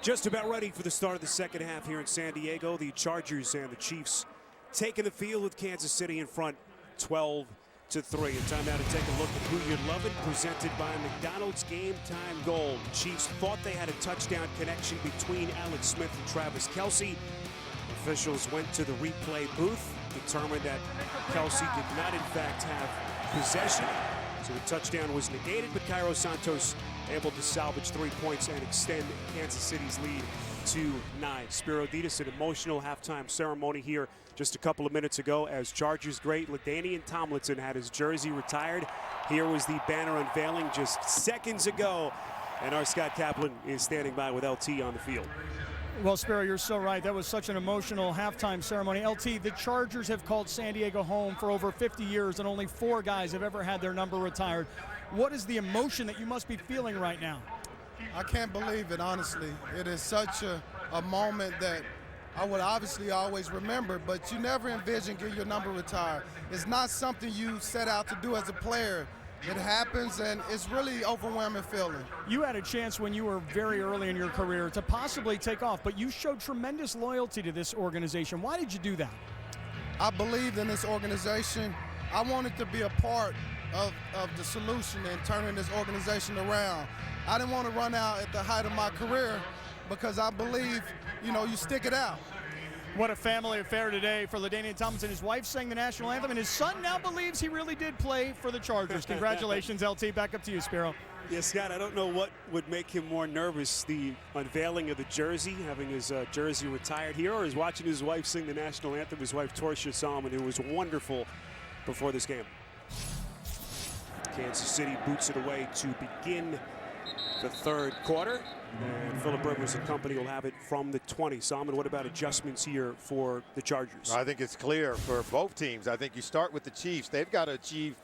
Just about ready for the start of the second half here in San Diego. The Chargers and the Chiefs taking the field with Kansas City in front 12-3. And time now to take a look at Who You're Loving, presented by McDonald's Game Time Gold. The Chiefs thought they had a touchdown connection between Alex Smith and Travis Kelce. Officials went to the replay booth, determined that Kelce did not in fact have possession. So the touchdown was negated, but Cairo Santos able to salvage 3 points and extend Kansas City's lead to 9. Spiro Ditas, an emotional halftime ceremony here just a couple of minutes ago as Chargers great LaDainian Tomlinson had his jersey retired. Here was the banner unveiling just seconds ago, and our Scott Kaplan is standing by with LT on the field. Well, Spiro, you're so right. That was such an emotional halftime ceremony. LT, the Chargers have called San Diego home for over 50 years, and only 4 guys have ever had their number retired. What is the emotion that you must be feeling right now? I can't believe it, honestly. It is such a moment that I would obviously always remember, but you never envision getting your number retired. It's not something you set out to do as a player. It happens, and it's really overwhelming feeling. You had a chance when you were very early in your career to possibly take off, but you showed tremendous loyalty to this organization. Why did you do that? I believed in this organization. I wanted to be a part of the solution and turning this organization around. I didn't want to run out at the height of my career because I believe, you stick it out. What a family affair today for LaDainian Tomlinson. His wife sang the national anthem, and his son now believes he really did play for the Chargers. Congratulations, LT. Back up to you, Spiro. Yeah, Scott, I don't know what would make him more nervous, the unveiling of the jersey, having his jersey retired here, or is watching his wife sing the national anthem. His wife, Torsia Salmon, who was wonderful before this game. Kansas City boots it away to begin the third quarter. And Phillip Rivers and company will have it from the 20. Salmon, what about adjustments here for the Chargers? I think it's clear for both teams. I think you start with the Chiefs. They've got to achieve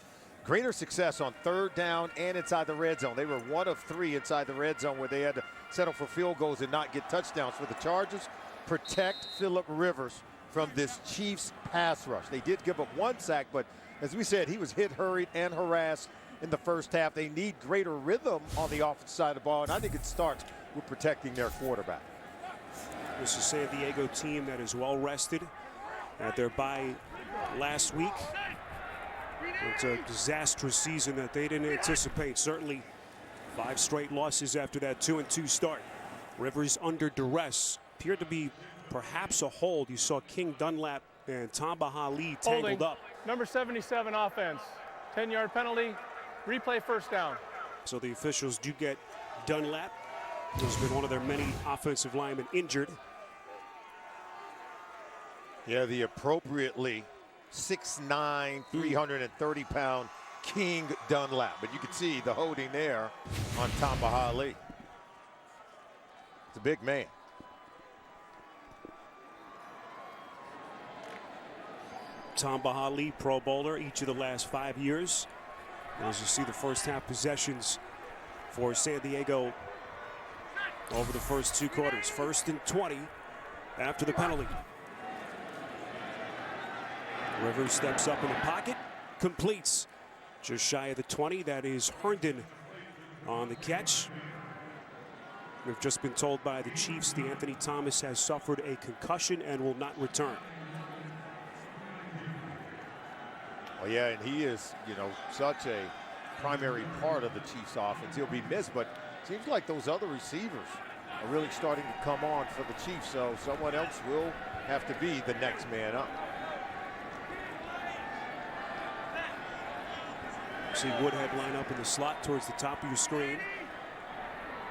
greater success on third down and inside the red zone. They were 1 of 3 inside the red zone where they had to settle for field goals and not get touchdowns. For the Chargers, protect Phillip Rivers from this Chiefs pass rush. They did give up 1 sack, but as we said, he was hit, hurried, and harassed in the first half. They need greater rhythm on the offensive side of the ball, and I think it starts with protecting their quarterback. This is a San Diego team that is well rested at their bye last week. It's a disastrous season that they didn't anticipate. Certainly 5 straight losses after that 2-2 start. Rivers under duress. Appeared to be perhaps a hold. You saw King Dunlap and Tamba Hali tangled up. Number 77 offense. 10-yard penalty. Replay first down. So the officials do get Dunlap, who's been one of their many offensive linemen injured. Yeah, the appropriately 6'9", 330-pound King Dunlap. But you can see the holding there on Tamba Hali. It's a big man. Tamba Hali, Pro Bowler, each of the last 5 years. As you see the first half possessions for San Diego over the first 2 quarters. 1st and 20 after the penalty. Rivers steps up in the pocket, completes just shy of the 20. That is Herndon on the catch. We've just been told by the Chiefs the Anthony Thomas has suffered a concussion and will not return. Oh yeah, and he is, such a primary part of the Chiefs offense. He'll be missed, but it seems like those other receivers are really starting to come on for the Chiefs, so someone else will have to be the next man up. See Woodhead line up in the slot towards the top of your screen.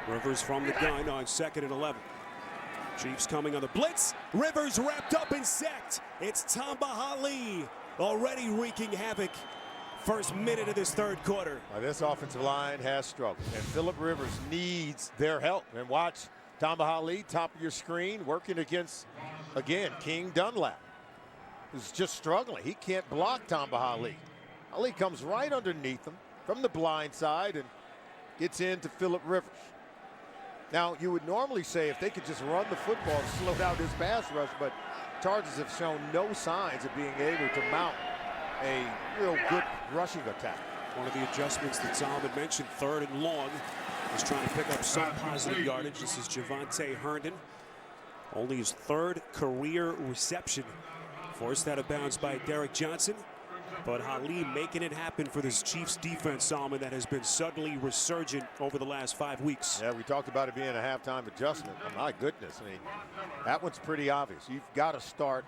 Rivers from the gun on 2nd and 11. Chiefs coming on the blitz. Rivers wrapped up and sacked. It's Tamba Hali already wreaking havoc. First minute of this third quarter. This offensive line has struggled, and Phillip Rivers needs their help. And watch Tamba Hali, top of your screen, working against, again, King Dunlap, who's just struggling. He can't block Tamba Hali. Hali comes right underneath him from the blind side and gets into Phillip Rivers. Now, you would normally say if they could just run the football to slow down his pass rush, but Chargers have shown no signs of being able to mount a real good rushing attack. One of the adjustments that Salmon mentioned, 3rd and long. Just trying to pick up some positive yardage. This is Javante Herndon. Only his 3rd career reception. Forced out of bounds by Derek Johnson. But Halim making it happen for this Chiefs defense, Solomon, that has been suddenly resurgent over the last 5 weeks. Yeah, we talked about it being a halftime adjustment. Oh, my goodness. I mean, that one's pretty obvious. You've got to start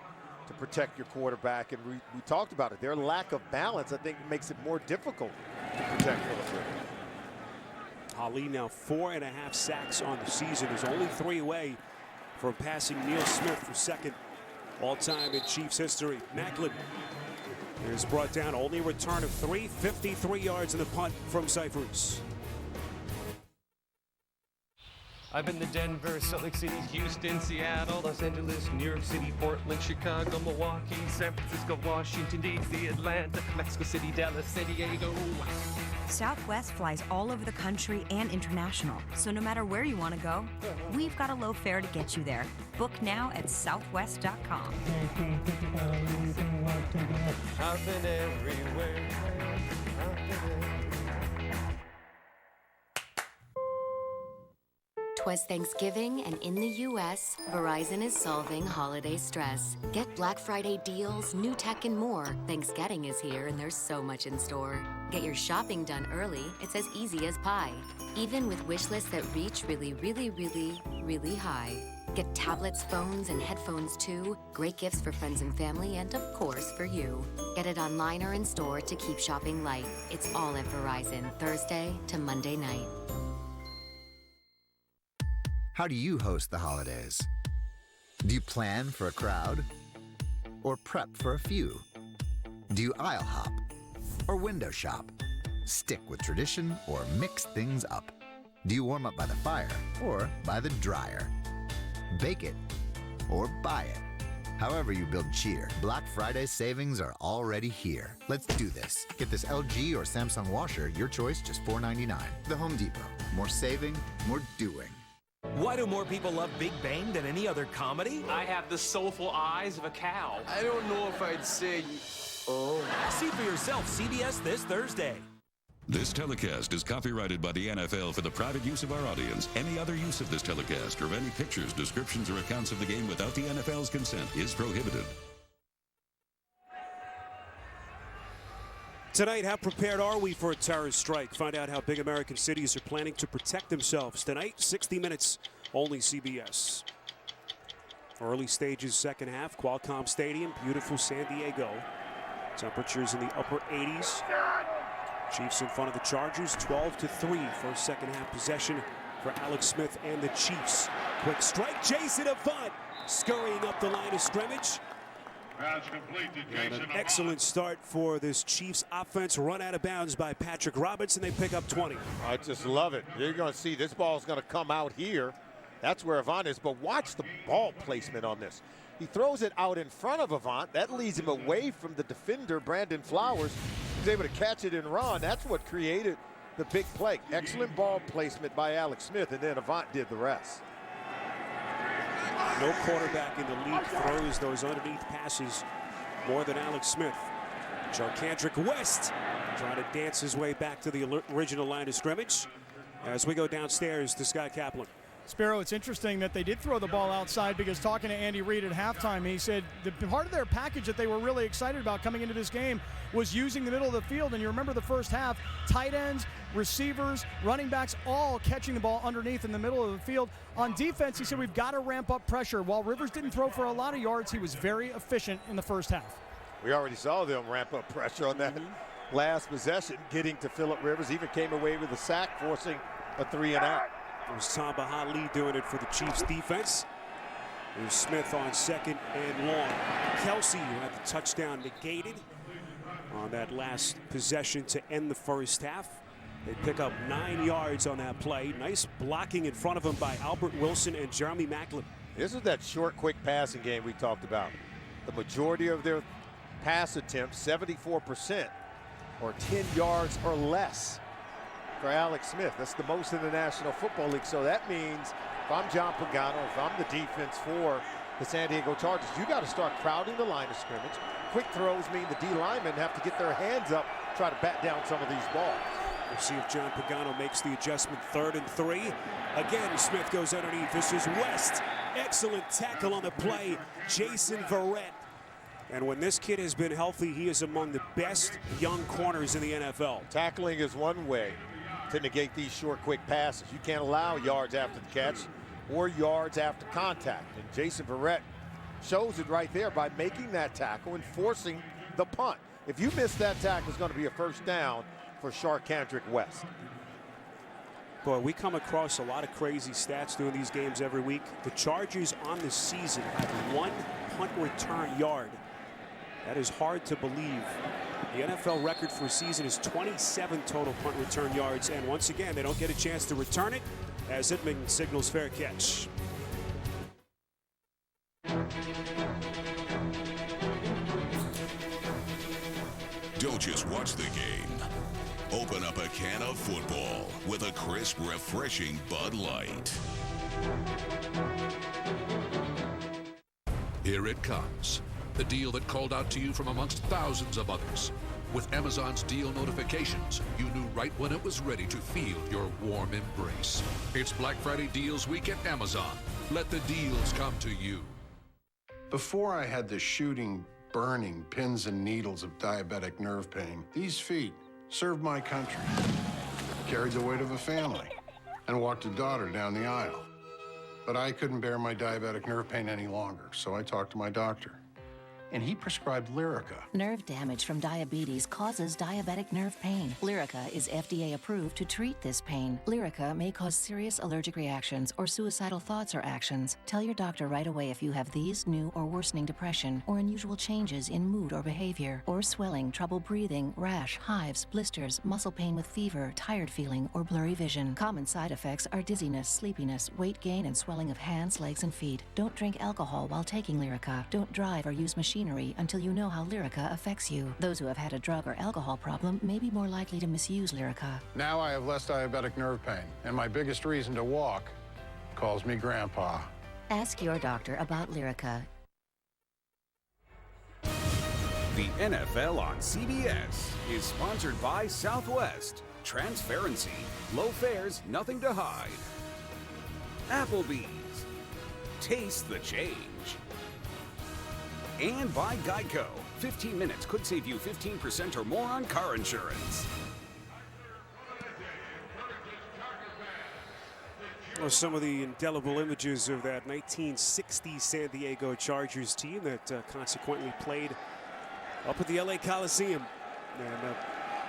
to protect your quarterback. And we talked about it. Their lack of balance, I think, makes it more difficult to protect Philip Rivers. Halim now 4.5 sacks on the season. Is only 3 away from passing Neil Smith for 2nd all-time in Chiefs history. Macklin is brought down. Only a return of 3, 53 yards in the punt from Cyphers. I've been to Denver, Salt Lake City, Houston, Seattle, Los Angeles, New York City, Portland, Chicago, Milwaukee, San Francisco, Washington, D.C., Atlanta, Mexico City, Dallas, San Diego. Southwest flies all over the country and international. So no matter where you want to go, we've got a low fare to get you there. Book now at southwest.com. I've been everywhere.'Twas Thanksgiving, and in the U.S., Verizon is solving holiday stress. Get Black Friday deals, new tech, and more. Thanksgiving is here, and there's so much in store. Get your shopping done early. It's as easy as pie. Even with wish lists that reach really, really, really, really high. Get tablets, phones, and headphones too. Great gifts for friends and family, and of course for you. Get it online or in store to keep shopping light. It's all at Verizon, Thursday to Monday night. How do you host the holidays? Do you plan for a crowd? Or prep for a few? Do you aisle hop? Or window shop? Stick with tradition or mix things up? Do you warm up by the fire or by the dryer? Bake it or buy it? However you build cheer, Black Friday savings are already here. Let's do this. Get this LG or Samsung washer, your choice, just $4.99. The Home Depot. More saving, more doing. Why do more people love Big Bang than any other comedy? I have the soulful eyes of a cow. I don't know if I'd say... Oh. See for yourself, CBS this Thursday. This telecast is copyrighted by the NFL for the private use of our audience. Any other use of this telecast or of any pictures, descriptions, or accounts of the game without the NFL's consent is prohibited. Tonight, how prepared are we for a terrorist strike? Find out how big American cities are planning to protect themselves. Tonight, 60 minutes, only CBS. Early stages, second half, Qualcomm Stadium, beautiful San Diego. Temperatures in the upper 80s. Chiefs in front of the Chargers, 12-3. First, second half possession for Alex Smith and the Chiefs. Quick strike, Jason Avant scurrying up the line of scrimmage. And an excellent start for this Chiefs offense. Run out of bounds by Patrick Robinson. They pick up 20. I just love it. You're going to see this ball's going to come out here. That's where Avant is. But watch the ball placement on this. He throws it out in front of Avant. That leads him away from the defender, Brandon Flowers. He's able to catch it and run. That's what created the big play. Excellent ball placement by Alex Smith, and then Avant did the rest. No quarterback in the league throws those underneath passes more than Alex Smith. Jarkandrick West trying to dance his way back to the original line of scrimmage as we go downstairs to Scott Kaplan. Sparrow, it's interesting that they did throw the ball outside, because talking to Andy Reid at halftime, he said the part of their package that they were really excited about coming into this game was using the middle of the field. And you remember the first half, tight ends, receivers, running backs, all catching the ball underneath in the middle of the field. On defense, he said we've got to ramp up pressure. While Rivers didn't throw for a lot of yards, he was very efficient in the first half. We already saw them ramp up pressure on that last possession, getting to Philip Rivers. Even came away with a sack, forcing a 3-and-out. It was Tamba Hali doing it for the Chiefs defense. There's Smith on second and long. Kelsey, who had the touchdown negated on that last possession to end the first half. They pick up 9 yards on that play. Nice blocking in front of him by Albert Wilson and Jeremy Macklin. This is that short, quick passing game we talked about. The majority of their pass attempts, 74%, or 10 yards or less for Alex Smith. That's the most in the National Football League. So that means if I'm John Pagano, if I'm the defense for the San Diego Chargers, you got to start crowding the line of scrimmage. Quick throws mean the D linemen have to get their hands up, try to bat down some of these balls. We'll see if John Pagano makes the adjustment. 3rd and 3. Again, Smith goes underneath. This is West. Excellent tackle on the play. Jason Verrett. And when this kid has been healthy, he is among the best young corners in the NFL. Tackling is one way to negate these short, quick passes. You can't allow yards after the catch or yards after contact. And Jason Verrett shows it right there by making that tackle and forcing the punt. If you miss that tackle, it's going to be a first down for Sharkandrick West. Boy, we come across a lot of crazy stats doing these games every week. The Chargers on the season have 1 punt return yard. That is hard to believe. The NFL record for a season is 27 total punt return yards. And once again, they don't get a chance to return it as Edmond signals fair catch. Don't just watch the game. Open up a can of football with a crisp, refreshing Bud Light. Here it comes. The deal that called out to you from amongst thousands of others. With Amazon's deal notifications, you knew right when it was ready to feel your warm embrace. It's Black Friday deals week at Amazon. Let the deals come to you. Before I had the shooting, burning pins and needles of diabetic nerve pain, these feet served my country, carried the weight of a family, and walked a daughter down the aisle. But I couldn't bear my diabetic nerve pain any longer, so I talked to my doctor. And he prescribed Lyrica. Nerve damage from diabetes causes diabetic nerve pain. Lyrica is FDA approved to treat this pain. Lyrica may cause serious allergic reactions or suicidal thoughts or actions. Tell your doctor right away if you have these, new or worsening depression, or unusual changes in mood or behavior, or swelling, trouble breathing, rash, hives, blisters, muscle pain with fever, tired feeling, or blurry vision. Common side effects are dizziness, sleepiness, weight gain, and swelling of hands, legs, and feet. Don't drink alcohol while taking Lyrica. Don't drive or use machinery until you know how Lyrica affects you. Those who have had a drug or alcohol problem may be more likely to misuse Lyrica. Now I have less diabetic nerve pain, and my biggest reason to walk calls me Grandpa. Ask your doctor about Lyrica. The NFL on CBS is sponsored by Southwest. Transparency, low fares, nothing to hide. Applebee's. Taste the change. And by Geico. 15 minutes could save you 15% or more on car insurance. Well, some of the indelible images of that 1960 San Diego Chargers team that consequently played up at the LA Coliseum. And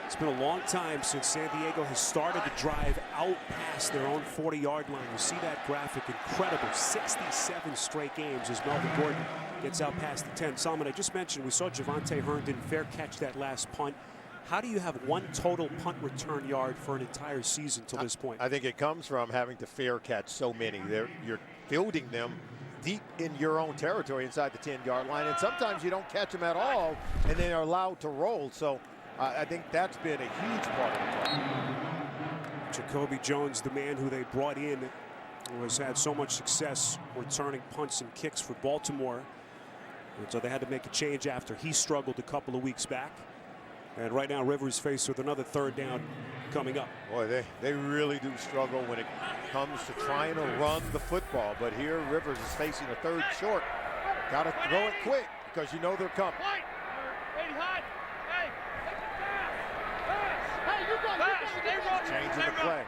it's been a long time since San Diego has started to drive out past their own 40-yard line. You see that graphic, incredible. 67 straight games as Melvin Gordon gets out past the 10. Solomon, I just mentioned we saw Javonte Herndon fair catch that last punt. How do you have 1 total punt return yard for an entire season to this point? I think it comes from having to fair catch so many. You're fielding them deep in your own territory inside the 10-yard line, and sometimes you don't catch them at all, and they are allowed to roll. So I think that's been a huge part of the problem. Jacoby Jones, the man who they brought in, who has had so much success returning punts and kicks for Baltimore. And so they had to make a change after he struggled a couple of weeks back. And right now Rivers faced with another 3rd down coming up. Boy, they really do struggle when it comes to trying to run the football. But here Rivers is facing a 3rd short. Got to throw it quick because you know they're coming. Changing the play.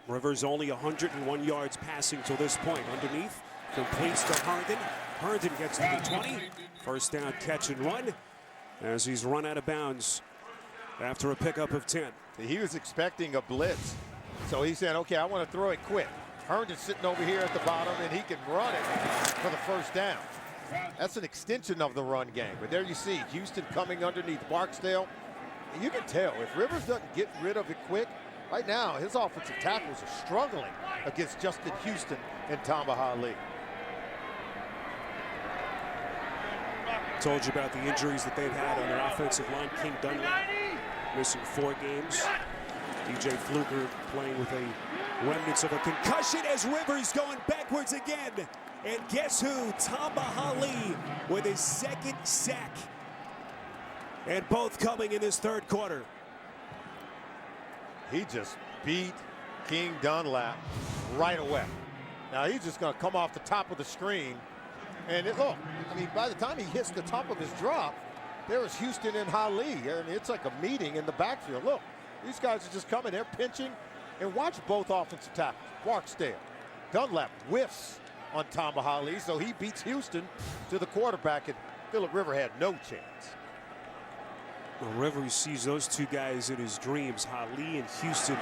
Rivers only 101 yards passing to this point. Underneath, completes to Herndon. Herndon gets to the 20. First down catch and run as he's run out of bounds after a pickup of 10. He was expecting a blitz, so he said, okay, I want to throw it quick. Herndon's sitting over here at the bottom, and he can run it for the first down. That's an extension of the run game. But there you see Houston coming underneath Barksdale. And you can tell if Rivers doesn't get rid of it quick, right now his offensive tackles are struggling against Justin Houston and Tamba Hali. Told you about the injuries that they've had on their offensive line. King Dunlap missing 4 games. DJ Fluker playing with a remnants of a concussion as Rivers going backwards again. And guess who? Tamba Hali with his 2nd sack. And both coming in this third quarter. He just beat King Dunlap right away. Now he's just going to come off the top of the screen. And look, I mean, by the time he hits the top of his drop, there was Houston and Ali. And it's like a meeting in the backfield. Look, these guys are just coming. They're pinching. And watch both offensive tackles. Barksdale. Dunlap whiffs on Tamba Hali, so he beats Houston to the quarterback, and Phillip Rivers had no chance. Well, Rivers sees those two guys in his dreams, Hali and Houston,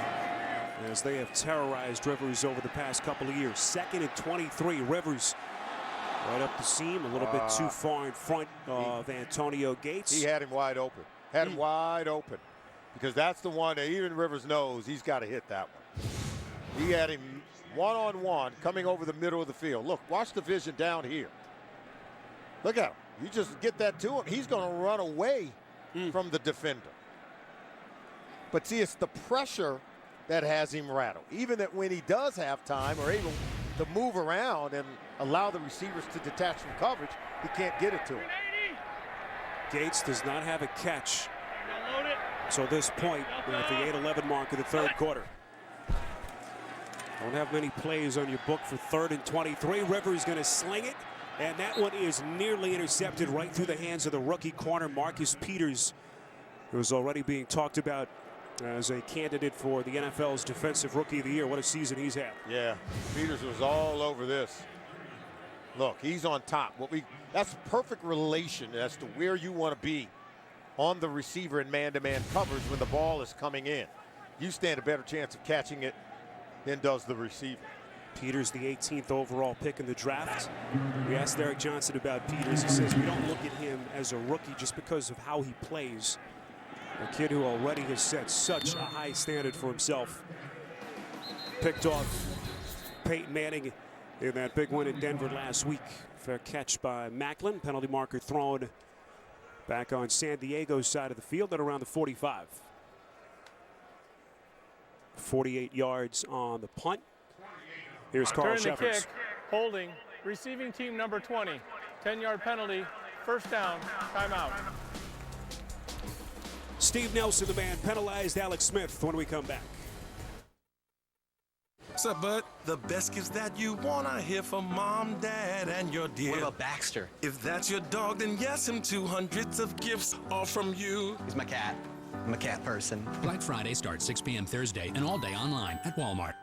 as they have terrorized Rivers over the past couple of years. 2nd and 23, Rivers right up the seam, a little bit too far in front of Antonio Gates. He had him wide open. Had him wide open, because that's the one that even Rivers knows he's got to hit that one. He had him one-on-one coming over the middle of the field. Look, watch the vision down here. Look at him. You just get that to him, he's going to run away from the defender. But see, it's the pressure that has him rattled. Even that when he does have time or able to move around and allow the receivers to detach from coverage, he can't get it to him. Gates does not have a catch until this point at the 8-11 mark of the third quarter. Don't have many plays on your book for 3rd and 23. Rivers going to sling it, and that one is nearly intercepted right through the hands of the rookie corner Marcus Peters, who is already being talked about as a candidate for the NFL's Defensive Rookie of the Year. What a season he's had. Yeah, Peters was all over this. Look, he's on top. That's perfect relation as to where you want to be on the receiver in man-to-man coverage when the ball is coming in. You stand a better chance of catching it than does the receiver. Peters, the 18th overall pick in the draft. We asked Eric Johnson about Peters. He says we don't look at him as a rookie just because of how he plays. A kid who already has set such a high standard for himself. Picked off Peyton Manning in that big win in Denver last week. Fair catch by Macklin. Penalty marker thrown back on San Diego's side of the field at around the 45. 48 yards on the punt. Here's Carl During the Shepherds. kick, holding, receiving team number 20. 10-yard penalty, first down, timeout. Steve Nelson, the man, penalized Alex Smith when we come back. What's up, bud? The best is that you wanna hear from mom, dad, and your dear. What about Baxter? If that's your dog, then yes, him 200s of gifts, all from you. He's my cat. I'm a cat person. Black Friday starts 6 p.m. Thursday and all day online at Walmart.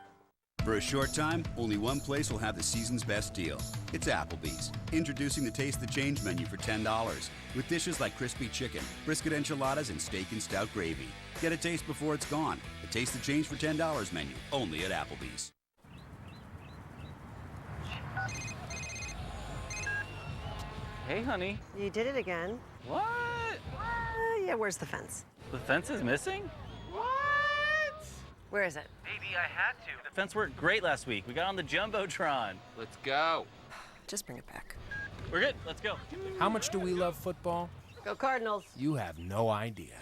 For a short time, only one place will have the season's best deal. It's Applebee's. Introducing the Taste the Change menu for $10. With dishes like crispy chicken, brisket enchiladas, and steak and stout gravy. Get a taste before it's gone. The Taste the Change for $10 menu, only at Applebee's. Hey, honey. You did it again. What? Yeah, where's the fence? The fence is missing? What? Where is it? Baby, I had to. The fence worked great last week. We got on the Jumbotron. Let's go. Just bring it back. We're good. Let's go. How much do we love football? Go Cardinals. You have no idea.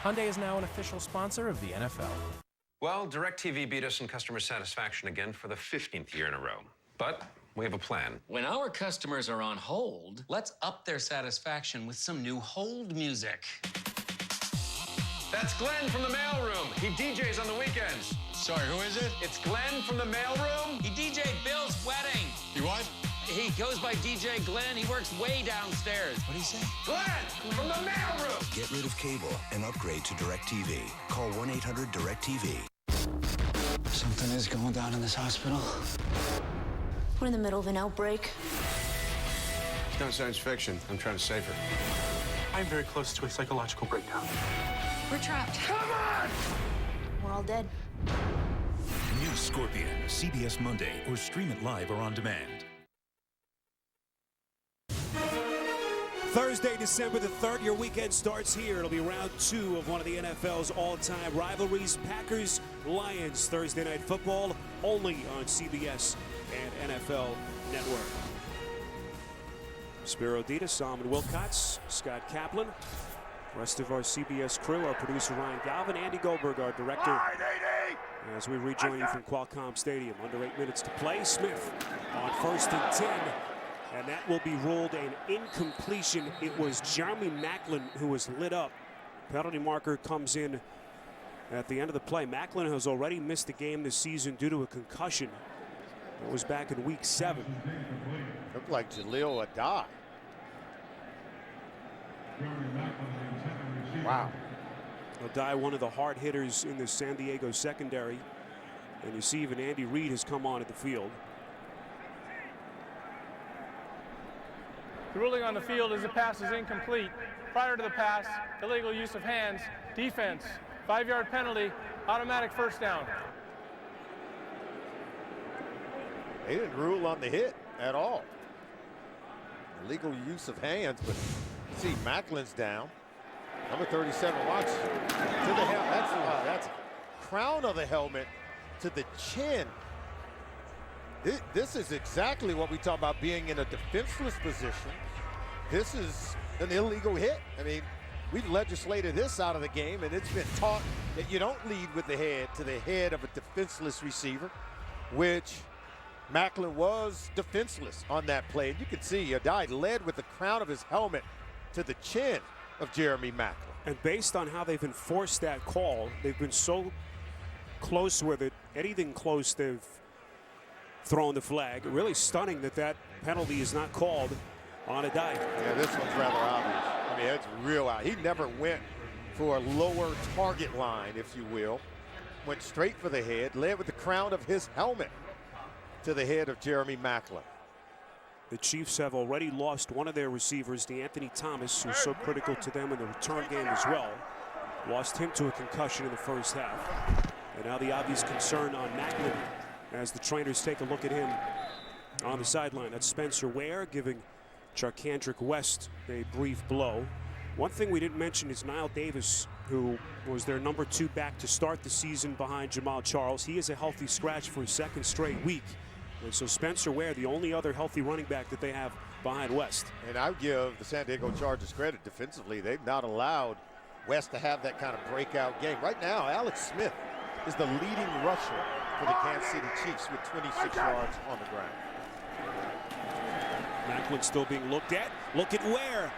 Hyundai is now an official sponsor of the NFL. Well, DirecTV beat us in customer satisfaction again for the 15th year in a row. But we have a plan. When our customers are on hold, let's up their satisfaction with some new hold music. That's Glenn from the mailroom. He DJs on the weekends. Sorry, who is it? It's Glenn from the mailroom. He DJ'd Bill's wedding. You what? He goes by DJ Glenn. He works way downstairs. What do you say? Glenn from the mailroom. Get rid of cable and upgrade to DirecTV. Call 1-800-DirecTV. Something is going down in this hospital. We're in the middle of an outbreak. It's not science fiction. I'm trying to save her. I'm very close to a psychological breakdown. We're trapped. Come on! We're all dead. New Scorpion, CBS Monday, or stream it live or on demand. Thursday, December the 3rd, your weekend starts here. It'll be round 2 of one of the NFL's all-time rivalries, Packers-Lions. Thursday Night Football, only on CBS and NFL Network. Spiro Dita, Salman Wilcox, Scott Kaplan, rest of our CBS crew, our producer Ryan Galvin, Andy Goldberg, our director, as we rejoin you from Qualcomm Stadium. Under 8 minutes to play. Smith on 1st and 10 And that will be ruled an incompletion. It was Jeremy Macklin who was lit up. Penalty marker comes in at the end of the play. Macklin has already missed the game this season due to a concussion. It was back in week 7. Looked like Jaleel Adai. Wow. Adai, one of the hard hitters in the San Diego secondary. And you see even Andy Reid has come on at the field. The ruling on the field is the pass is incomplete. Prior to the pass, illegal use of hands, defense, 5-yard penalty, automatic first down. They didn't rule on the hit at all. Illegal use of hands, but you see Macklin's down. Number 37, watch. To the helmet. That's crown of the helmet to the chin. This is exactly what we talk about being in a defenseless position. This is an illegal hit. I mean, we've legislated this out of the game, and it's been taught that you don't lead with the head to the head of a defenseless receiver, which Macklin was defenseless on that play. And you can see Adai led with the crown of his helmet to the chin of Jeremy Macklin. And based on how they've enforced that call, they've been so close with it. Anything close, they've thrown the flag. Really stunning that that penalty is not called on Adai. Yeah, this one's rather obvious. I mean, it's real out. He never went for a lower target line, if you will. Went straight for the head, led with the crown of his helmet to the head of Jeremy Macklin. The Chiefs have already lost one of their receivers, DeAnthony Thomas, who's so critical to them in the return game as well. Lost him to a concussion in the first half. And now the obvious concern on Macklin as the trainers take a look at him on the sideline. That's Spencer Ware giving Charkandrick West a brief blow. One thing we didn't mention is Niall Davis, who was their number 2 back to start the season behind Jamal Charles. He is a healthy scratch for his 2nd straight week. And so Spencer Ware, the only other healthy running back that they have behind West. And I give the San Diego Chargers credit defensively. They've not allowed West to have that kind of breakout game. Right now, Alex Smith is the leading rusher for the Kansas City Chiefs with 26 yards on the ground. Macklin still being looked at. Look at Ware.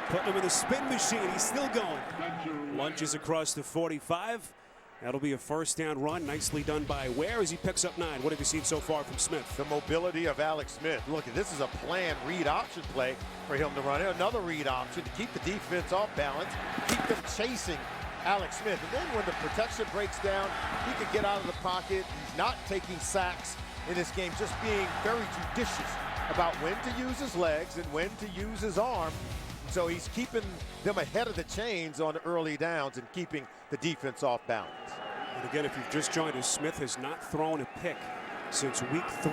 Putting him in the spin machine. He's still going. Lunges across the 45. That'll be a first down run. Nicely done by Ware as he picks up 9. What have you seen so far from Smith? The mobility of Alex Smith. Look, this is a planned read option play for him to run. Another read option to keep the defense off balance, keep them chasing Alex Smith. And then when the protection breaks down, he can get out of the pocket. He's not taking sacks in this game, just being very judicious about when to use his legs and when to use his arm. So he's keeping them ahead of the chains on early downs and keeping the defense off balance. And again, if you've just joined us, Smith has not thrown a pick since week 3.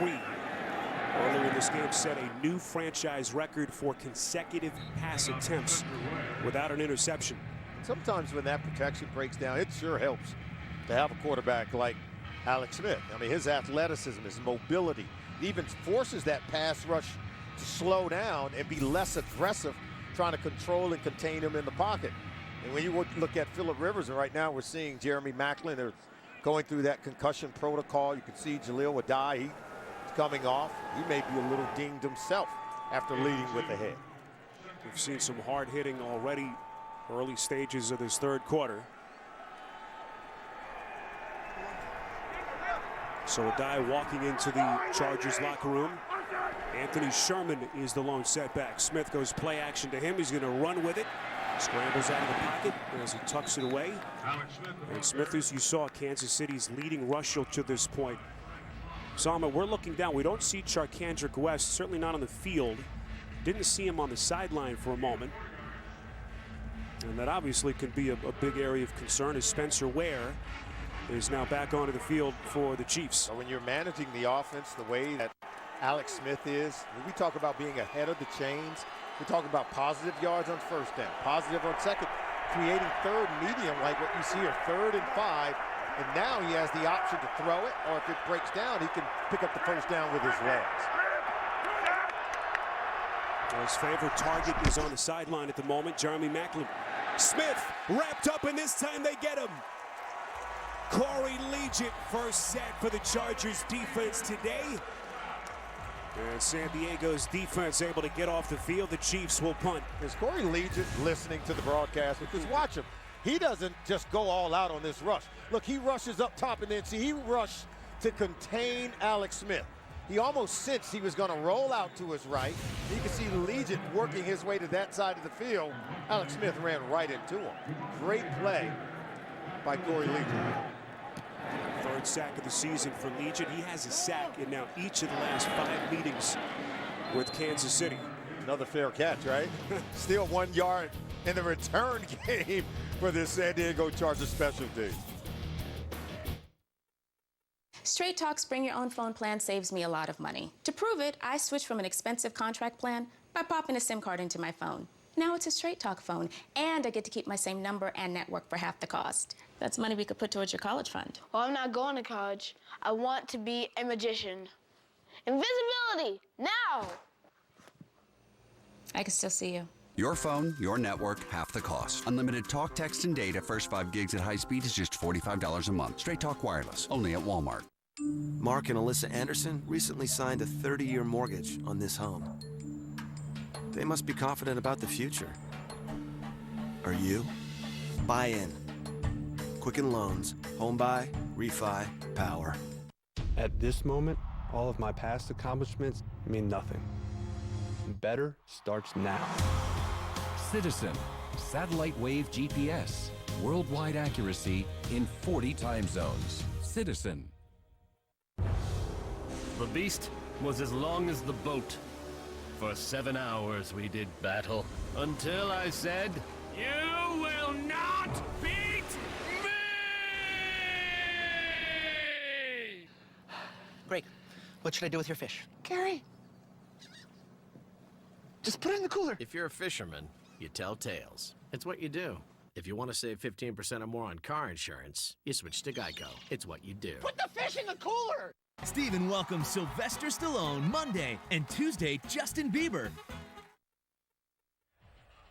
Earlier in this game set a new franchise record for consecutive pass attempts without an interception. Sometimes when that protection breaks down, it sure helps to have a quarterback like Alex Smith. I mean, his athleticism, his mobility, even forces that pass rush to slow down and be less aggressive, trying to control and contain him in the pocket. And when you look at Phillip Rivers, and right now we're seeing Jeremy Macklin, they're going through that concussion protocol. You can see Jaleel Adai, he's coming off. He may be a little dinged himself after leading with the head. We've seen some hard hitting already, early stages of this 3rd quarter. So Adai walking into the Chargers locker room. Anthony Sherman is the lone setback. Smith goes play action to him. He's going to run with it. Scrambles out of the pocket as he tucks it away. And Smith, as you saw, Kansas City's leading rusher to this point. Salma, we're looking down. We don't see Charkandrick West, certainly not on the field. Didn't see him on the sideline for a moment. And that obviously could be a big area of concern as Spencer Ware is now back onto the field for the Chiefs. So when you're managing the offense the way that Alex Smith is, when we talk about being ahead of the chains, we talk about positive yards on first down, positive on second, creating third medium like what you see here, 3rd and 5. And now he has the option to throw it, or if it breaks down, he can pick up the first down with his legs. His favorite target is on the sideline at the moment, Jeremy Macklin. Smith wrapped up, and this time they get him. Corey Legent, first set for the Chargers defense today. And San Diego's defense able to get off the field. The Chiefs will punt. Is Corey Legent listening to the broadcast? Because watch him. He doesn't just go all out on this rush. Look, he rushes up top, and then see, he rushed to contain Alex Smith. He almost sensed he was going to roll out to his right. You can see Legent working his way to that side of the field. Alex Smith ran right into him. Great play by Corey Legent. Third sack of the season for Legent. He has a sack in now each of the last 5 meetings with Kansas City. Another fair catch, right? Still 1 yard in the return game for this San Diego Chargers special team. Straight Talk's Bring Your Own Phone plan saves me a lot of money. To prove it, I switched from an expensive contract plan by popping a SIM card into my phone. Now it's a Straight Talk phone, and I get to keep my same number and network for half the cost. That's money we could put towards your college fund. Well, I'm not going to college. I want to be a magician. Invisibility, now! I can still see you. Your phone, your network, half the cost. Unlimited talk, text, and data. First 5 gigs at high speed is just $45 a month. Straight Talk Wireless, only at Walmart. Mark and Alyssa Anderson recently signed a 30-year mortgage on this home. They must be confident about the future. Are you? Buy in. Quicken Loans. Home buy, refi, power. At this moment, all of my past accomplishments mean nothing. Better starts now. Citizen. Satellite wave GPS. Worldwide accuracy in 40 time zones. Citizen. The beast was as long as the boat. For 7 hours we did battle, until I said, "You will not beat me!" Greg, what should I do with your fish? Gary, just put it in the cooler. if you're a fisherman, you tell tales. It's what you do. If you want to save 15% or more on car insurance, you switch to Geico. It's what you do. Put the fish in the cooler! Steven welcomes Sylvester Stallone Monday and Tuesday Justin Bieber.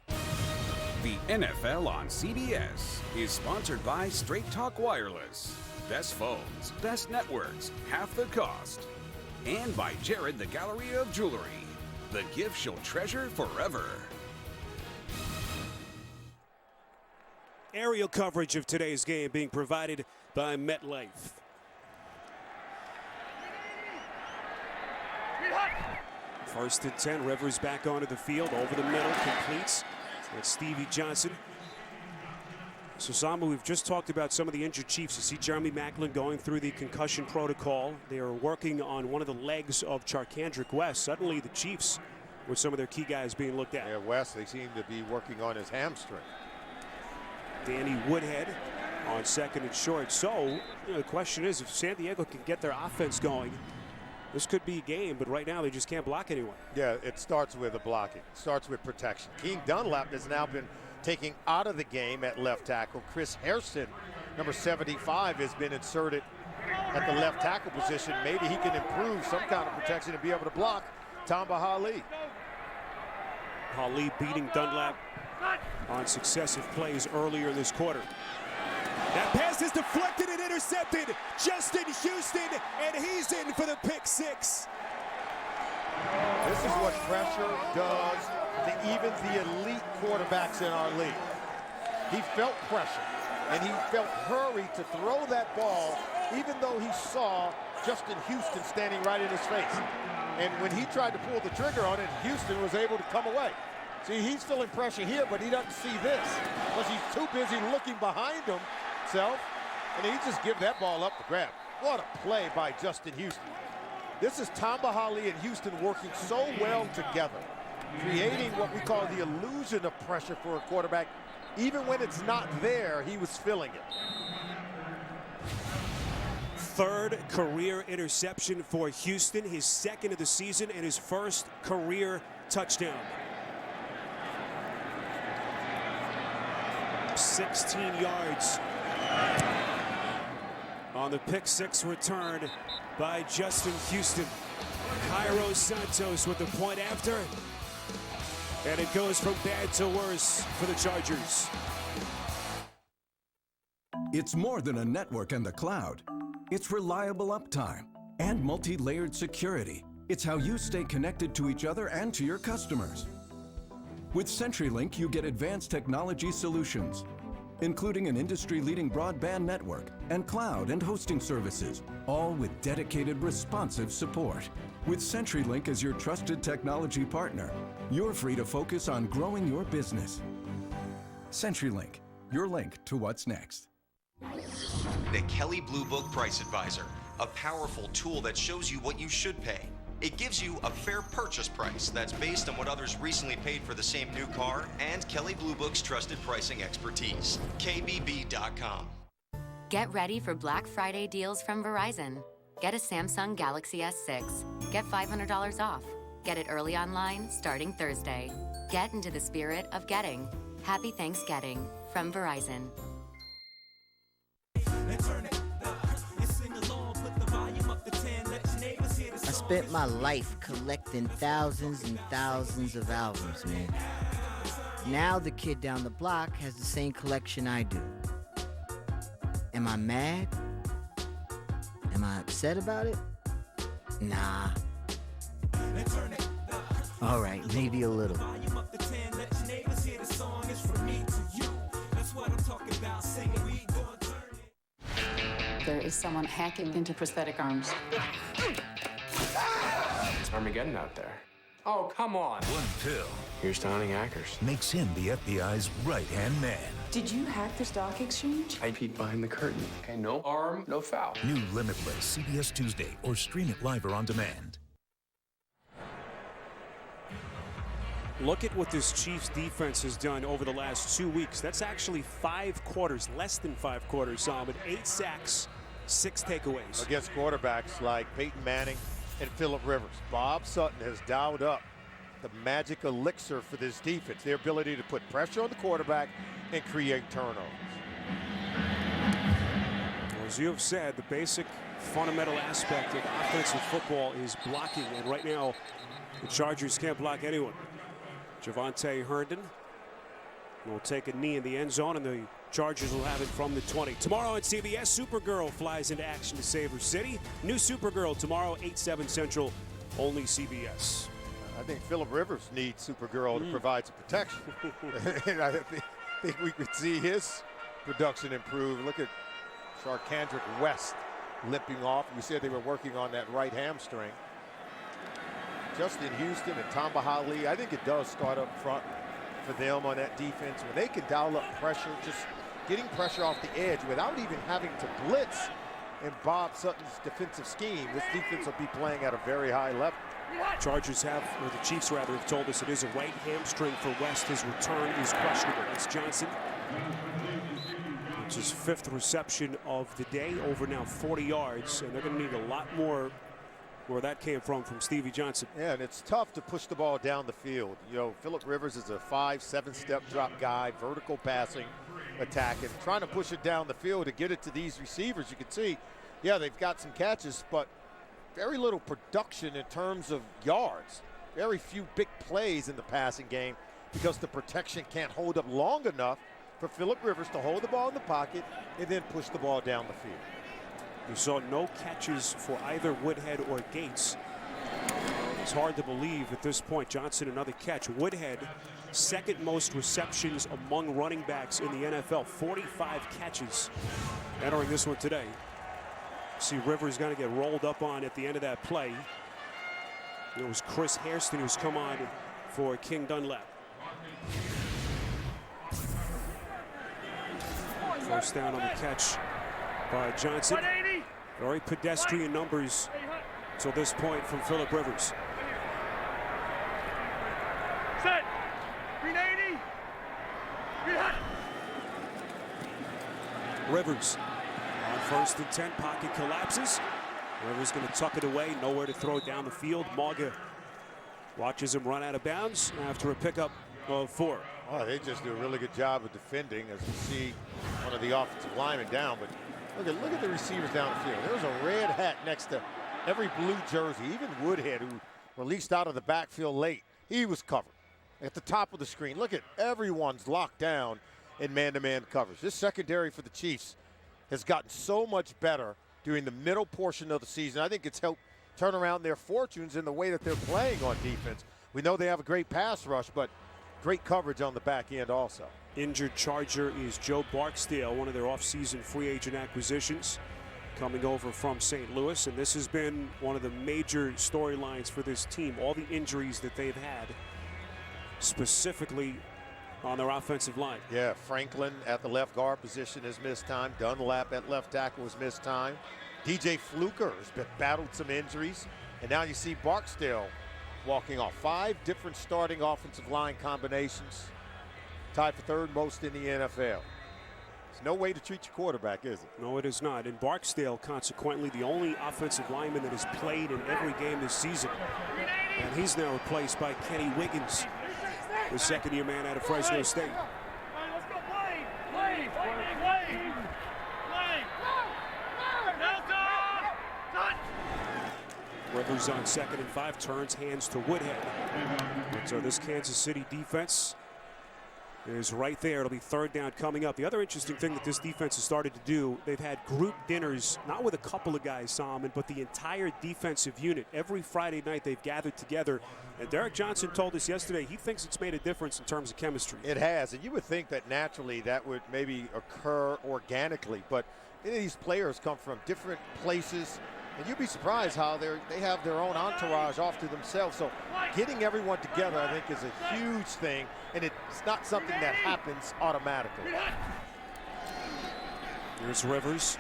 The NFL on CBS is sponsored by Straight Talk Wireless. Best phones, best networks, half the cost. And by Jared the Gallery of Jewelry. The gift she'll treasure forever. Aerial coverage of today's game being provided by MetLife. First and 10, Rivers back onto the field, over the middle, completes. That's Stevie Johnson. So, Sama, we've just talked about some of the injured Chiefs. You see Jeremy Maclin going through the concussion protocol. They are working on one of the legs of Charkandrick West. Suddenly, the Chiefs, with some of their key guys being looked at. Yeah, West, they seem to be working on his hamstring. Danny Woodhead on second and short. So, the question is, if San Diego can get their offense going, this could be a game, but right now they just can't block anyone. Yeah, it starts with the blocking. It starts with protection. King Dunlap has now been taken out of the game at left tackle. Chris Hairston, number 75, has been inserted at the left tackle position. Maybe he can improve some kind of protection and be able to block Tamba Hali. Hali beating Dunlap on successive plays earlier in this quarter. That pass is deflected and intercepted. Justin Houston, and he's in for the pick six. This is what pressure does to even the elite quarterbacks in our league. He felt pressure, and he felt hurried to throw that ball, even though he saw Justin Houston standing right in his face. And when he tried to pull the trigger on it, Houston was able to come away. See, he's feeling pressure here, but he doesn't see this because he's too busy looking behind himself, and he just give that ball up to grab. What a play by Justin Houston. This is Tamba Hali and Houston working so well together, creating what we call the illusion of pressure for a quarterback. Even when it's not there, he was feeling it. Third career interception for Houston, his second of the season, and his first career touchdown. 16 yards on the pick six return by Justin Houston. Cairo Santos with the point after, and it goes from bad to worse for the Chargers. It's more than a network and the cloud. It's reliable uptime and multi-layered security It's how you stay connected to each other and to your customers. With CenturyLink, you get advanced technology solutions, including an industry-leading broadband network and cloud and hosting services, all with dedicated, responsive support. With CenturyLink as your trusted technology partner, you're free to focus on growing your business. CenturyLink, your link to what's next. The Kelley Blue Book Price Advisor, a powerful tool that shows you what you should pay. It gives you a fair purchase price that's based on what others recently paid for the same new car and Kelley Blue Book's trusted pricing expertise. KBB.com. Get ready for Black Friday deals from Verizon. Get a Samsung Galaxy S6. Get $500 off. Get it early online starting Thursday. Get into the spirit of getting. Happy Thanksgiving from Verizon. I spent my life collecting thousands and thousands of albums, man. Now the kid down the block has the same collection I do. Am I mad? Am I upset about it? Nah. All right, maybe a little. There is someone hacking into prosthetic arms. It's Armageddon out there. Oh, come on. One pill Here's to hunting hackers. makes him the FBI's right-hand man. Did you hack the stock exchange? I peeked behind the curtain. Okay, no arm, no foul. New Limitless, CBS Tuesday, or stream it live or on demand. Look at what this Chiefs defense has done over the last 2 weeks. That's actually 5 quarters, less than 5 quarters, Solomon. 8 sacks, 6 takeaways. Against quarterbacks like Peyton Manning and Phillip Rivers. Bob Sutton has dialed up the magic elixir for this defense, their ability to put pressure on the quarterback and create turnovers. As you have said, the basic fundamental aspect of offensive football is blocking, and right now the Chargers can't block anyone. Javonte Herndon will take a knee in the end zone, and the Chargers will have it from the 20. Tomorrow on CBS, Supergirl flies into action to save her city. New Supergirl tomorrow, 8/7 Central, only CBS. I think Phillip Rivers needs Supergirl to provide some protection. And I think we could see his production improve. Look at Sharkandrick West limping off. We said they were working on that right hamstring. Justin Houston and Tamba Hali, I think it does start up front for them on that defense. When they can dial up pressure, just getting pressure off the edge without even having to blitz in Bob Sutton's defensive scheme, this defense will be playing at a very high level. Chargers have, or the Chiefs rather, have told us it is a right hamstring for West. His return is questionable. It's Johnson. It's his 5th reception of the day, over now 40 yards, and they're going to need a lot more where that came from Stevie Johnson. Yeah, and it's tough to push the ball down the field. You know, Phillip Rivers is a 5-7 step drop guy, vertical passing attack, and trying to push it down the field to get it to these receivers. You can see, yeah, they've got some catches, but very little production in terms of yards. Very few big plays in the passing game because the protection can't hold up long enough for Phillip Rivers to hold the ball in the pocket and then push the ball down the field. We saw no catches for either Woodhead or Gates. It's hard to believe at this point. Johnson, another catch. Woodhead, 2nd most receptions among running backs in the NFL. 45 catches entering this one today. See Rivers going to get rolled up on at the end of that play. It was Chris Hairston who's come on for King Dunlap. First down on the catch by Johnson. Very pedestrian numbers till this point from Phillip Rivers. Set. Green 80. Green hot. Rivers on 1st and 10, pocket collapses. Rivers going to tuck it away, nowhere to throw it down the field. Mauga watches him run out of bounds after a pickup of 4. Oh, they just do a really good job of defending, as we see one of the offensive linemen down. But look at the receivers down the field. There's a red hat next to every blue jersey. Even Woodhead, who released out of the backfield late, he was covered at the top of the screen. Look at everyone's locked down in man-to-man coverage. This secondary for the Chiefs has gotten so much better during the middle portion of the season. I think it's helped turn around their fortunes in the way that they're playing on defense. We know they have a great pass rush, but great coverage on the back end also. Injured Charger is Joe Barksdale, one of their offseason free agent acquisitions, coming over from St. Louis. And this has been one of the major storylines for this team, all the injuries that they've had, specifically on their offensive line. Yeah, Franklin at the left guard position has missed time. Dunlap at left tackle has missed time. DJ Fluker has battled some injuries. And now you see Barksdale walking off. 5 different starting offensive line combinations. Tied for 3rd most in the NFL. There's no way to treat your quarterback, is it? No, it is not. And Barksdale, consequently, the only offensive lineman that has played in every game this season. And he's now replaced by Kenny Wiggins, the second-year man out of Fresno State. Rivers on 2nd and 5, turns hands to Woodhead. And so this Kansas City defense is right there. It'll be 3rd down coming up. The other interesting thing that this defense has started to do, they've had group dinners, not with a couple of guys, Solomon, but the entire defensive unit. Every Friday night they've gathered together. And Derek Johnson told us yesterday he thinks it's made a difference in terms of chemistry. It has, and you would think that naturally that would maybe occur organically, but many of these players come from different places. And you'd be surprised how they have their own entourage off to themselves. So getting everyone together, I think, is a huge thing, and it's not something that happens automatically. Here's Rivers.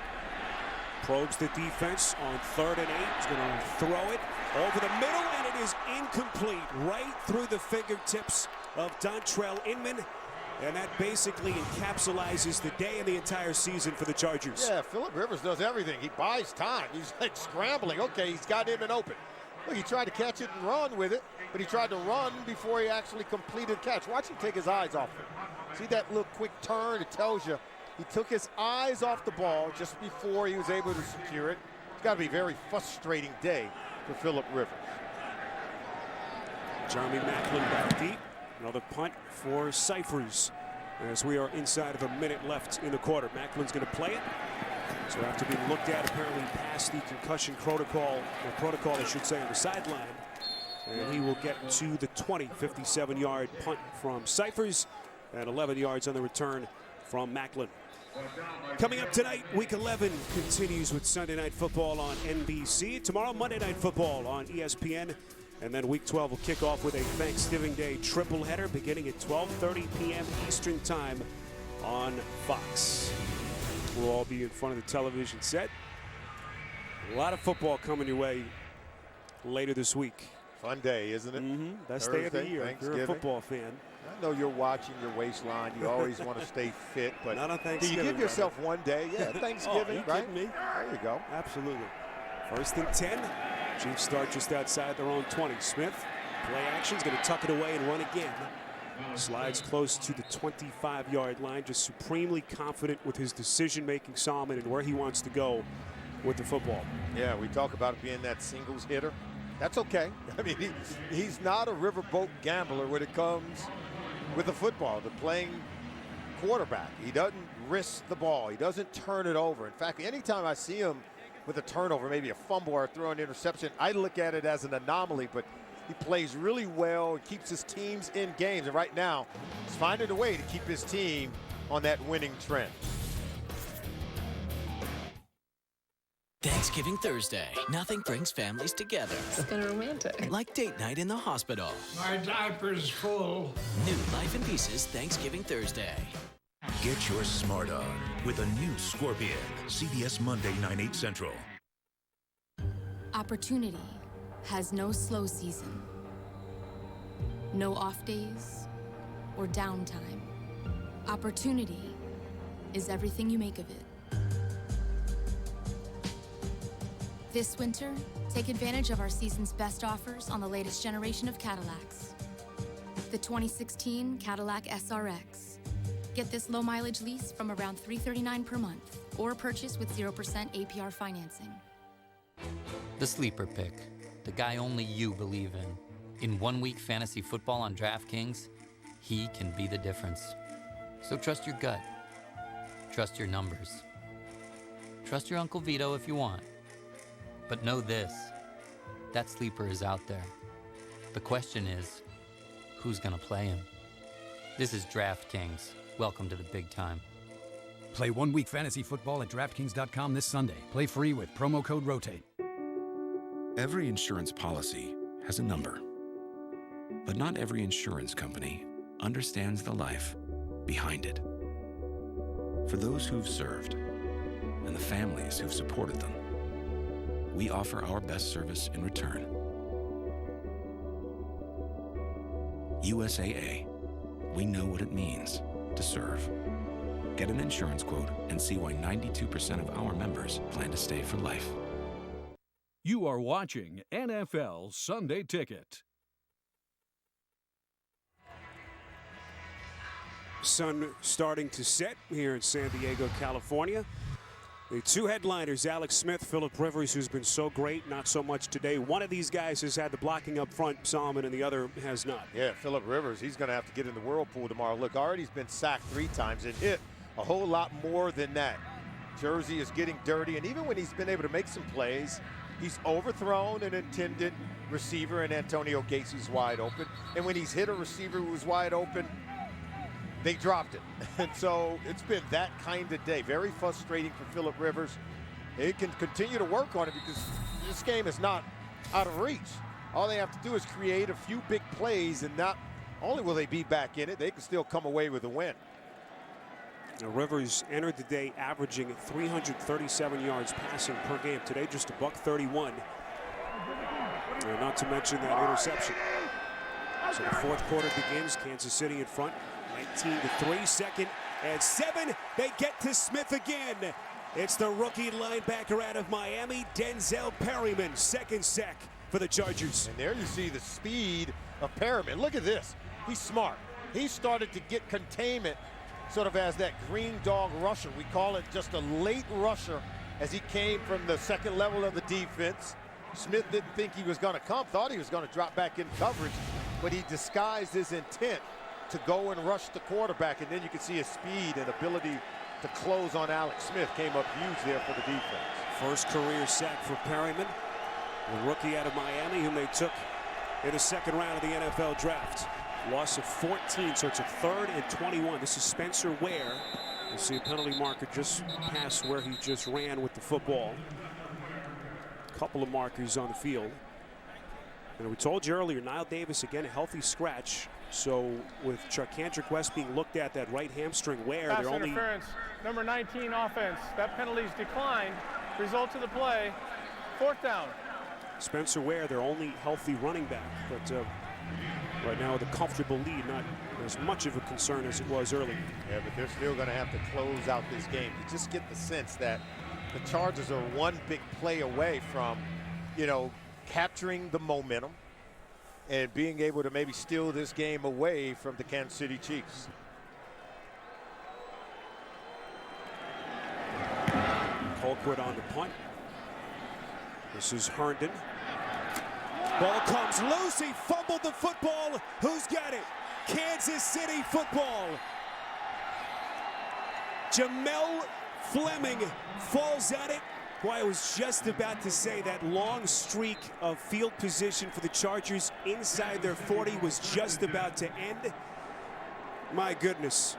Probes the defense on 3rd and 8. He's going to throw it over the middle, and it is incomplete. Right through the fingertips of Dontrell Inman. And that basically encapsulates the day and the entire season for the Chargers. Yeah, Phillip Rivers does everything. He buys time. He's like scrambling. Okay, he's got him and open. Look, he tried to catch it and run with it, but he tried to run before he actually completed the catch. Watch him take his eyes off it. See that little quick turn? It tells you he took his eyes off the ball just before he was able to secure it. It's got to be a very frustrating day for Phillip Rivers. Jeremy Macklin back deep. Another punt for Cyphers as we are inside of a minute left in the quarter. Macklin's going to play it. So after being looked at apparently past the concussion protocol, I should say, on the sideline. And he will get to the 20, 57-yard punt from Cyphers and 11 yards on the return from Macklin. Coming up tonight, Week 11 continues with Sunday Night Football on NBC. Tomorrow, Monday Night Football on ESPN. And then Week 12 will kick off with a Thanksgiving Day triple header beginning at 12:30 p.m. Eastern Time on Fox. We'll all be in front of the television set. A lot of football coming your way later this week. Fun day, isn't it? Mm-hmm. Best Thursday, day of the year. If you're a football fan. I know you're watching your waistline. You always want to stay fit, but not on do Thanksgiving. you give yourself one day? Yeah, Thanksgiving, oh, are you right? kidding me? There you go. Absolutely. 1st and 10. Chiefs start just outside their own 20. Smith, play action, is going to tuck it away and run again. Slides close to the 25-yard line, just supremely confident with his decision-making, Solomon, and where he wants to go with the football. Yeah, we talk about it being that singles hitter. That's okay. I mean, he's not a riverboat gambler when it comes with the football, the playing quarterback. He doesn't risk the ball. He doesn't turn it over. In fact, anytime I see him with a turnover, maybe a fumble or throw an interception, I look at it as an anomaly, but he plays really well, keeps his teams in games, and right now he's finding a way to keep his team on that winning trend. Thanksgiving Thursday. Nothing brings families together. It's kind of romantic. Like date night in the hospital. My diaper's full. New Life in Pieces Thanksgiving Thursday. Get your smart on with a new Scorpion. CBS Monday, 9/8 Central. Opportunity has no slow season, no off days or downtime. Opportunity is everything you make of it. This winter, take advantage of our season's best offers on the latest generation of Cadillacs. The 2016 Cadillac SRX. Get this low mileage lease from around $339 per month or purchase with 0% APR financing. The sleeper pick, the guy only you believe in. In 1 week fantasy football on DraftKings, he can be the difference. So trust your gut. Trust your numbers. Trust your Uncle Vito if you want. But know this, That sleeper is out there. The question is, who's going to play him? This is DraftKings. Welcome to the big time. Play 1 week fantasy football at DraftKings.com this Sunday. Play free with promo code ROTATE. Every insurance policy has a number. But not every insurance company understands the life behind it. For those who've served and the families who've supported them, we offer our best service in return. USAA, we know what it means to serve. Get an insurance quote and see why 92% of our members plan to stay for life. You are watching NFL Sunday Ticket. Sun starting to set here in San Diego, California. The two headliners, Alex Smith, Phillip Rivers, who's been so great, not so much today. One of these guys has had the blocking up front, Solomon, and the other has not. Yeah, Phillip Rivers, he's going to have to get in the whirlpool tomorrow. Look, already he's been sacked 3 times and hit a whole lot more than that. Jersey is getting dirty, and even when he's been able to make some plays, he's overthrown an intended receiver, and Antonio Gates, who's wide open. And when he's hit a receiver who was wide open, they dropped it. And so it's been that kind of day. Very frustrating for Phillip Rivers. They can continue to work on it because this game is not out of reach. All they have to do is create a few big plays, and not only will they be back in it, they can still come away with a win. Now, Rivers entered the day averaging 337 yards passing per game. Today, just $131. And not to mention that interception. So the fourth quarter begins. Kansas City in front, 19-3. Second and 7. They get to Smith again. It's the rookie linebacker out of Miami, Denzel Perryman. Second sack for the Chargers. And there you see the speed of Perryman. Look at this. He's smart. He started to get containment sort of as that green dog rusher. We call it just a late rusher as he came from the second level of the defense. Smith didn't think he was going to come, thought he was going to drop back in coverage, but he disguised his intent to go and rush the quarterback, and then you can see his speed and ability to close on Alex Smith came up huge there for the defense. First career sack for Perryman, the rookie out of Miami, whom they took in the second round of the NFL draft. Loss of 14, so it's a 3rd and 21. This is Spencer Ware. You see a penalty marker just past where he just ran with the football. A couple of markers on the field. And we told you earlier, Nile Davis, again, a healthy scratch. So with Charkandrick West being looked at, that right hamstring, Ware, Pass they're only... interference, number 19 offense. That penalty's declined. Result of the play, 4th down. Spencer Ware, their only healthy running back. But right now, the comfortable lead, not as much of a concern as it was early. Yeah, but they're still going to have to close out this game. You just get the sense that the Chargers are one big play away from, you know, capturing the momentum and being able to maybe steal this game away from the Kansas City Chiefs. Colquitt on the punt. This is Herndon. Ball comes loose. He fumbled the football. Who's got it? Kansas City football. Jamel Fleming falls on it. Boy, I was just about to say that long streak of field position for the Chargers inside their 40 was just about to end. My goodness.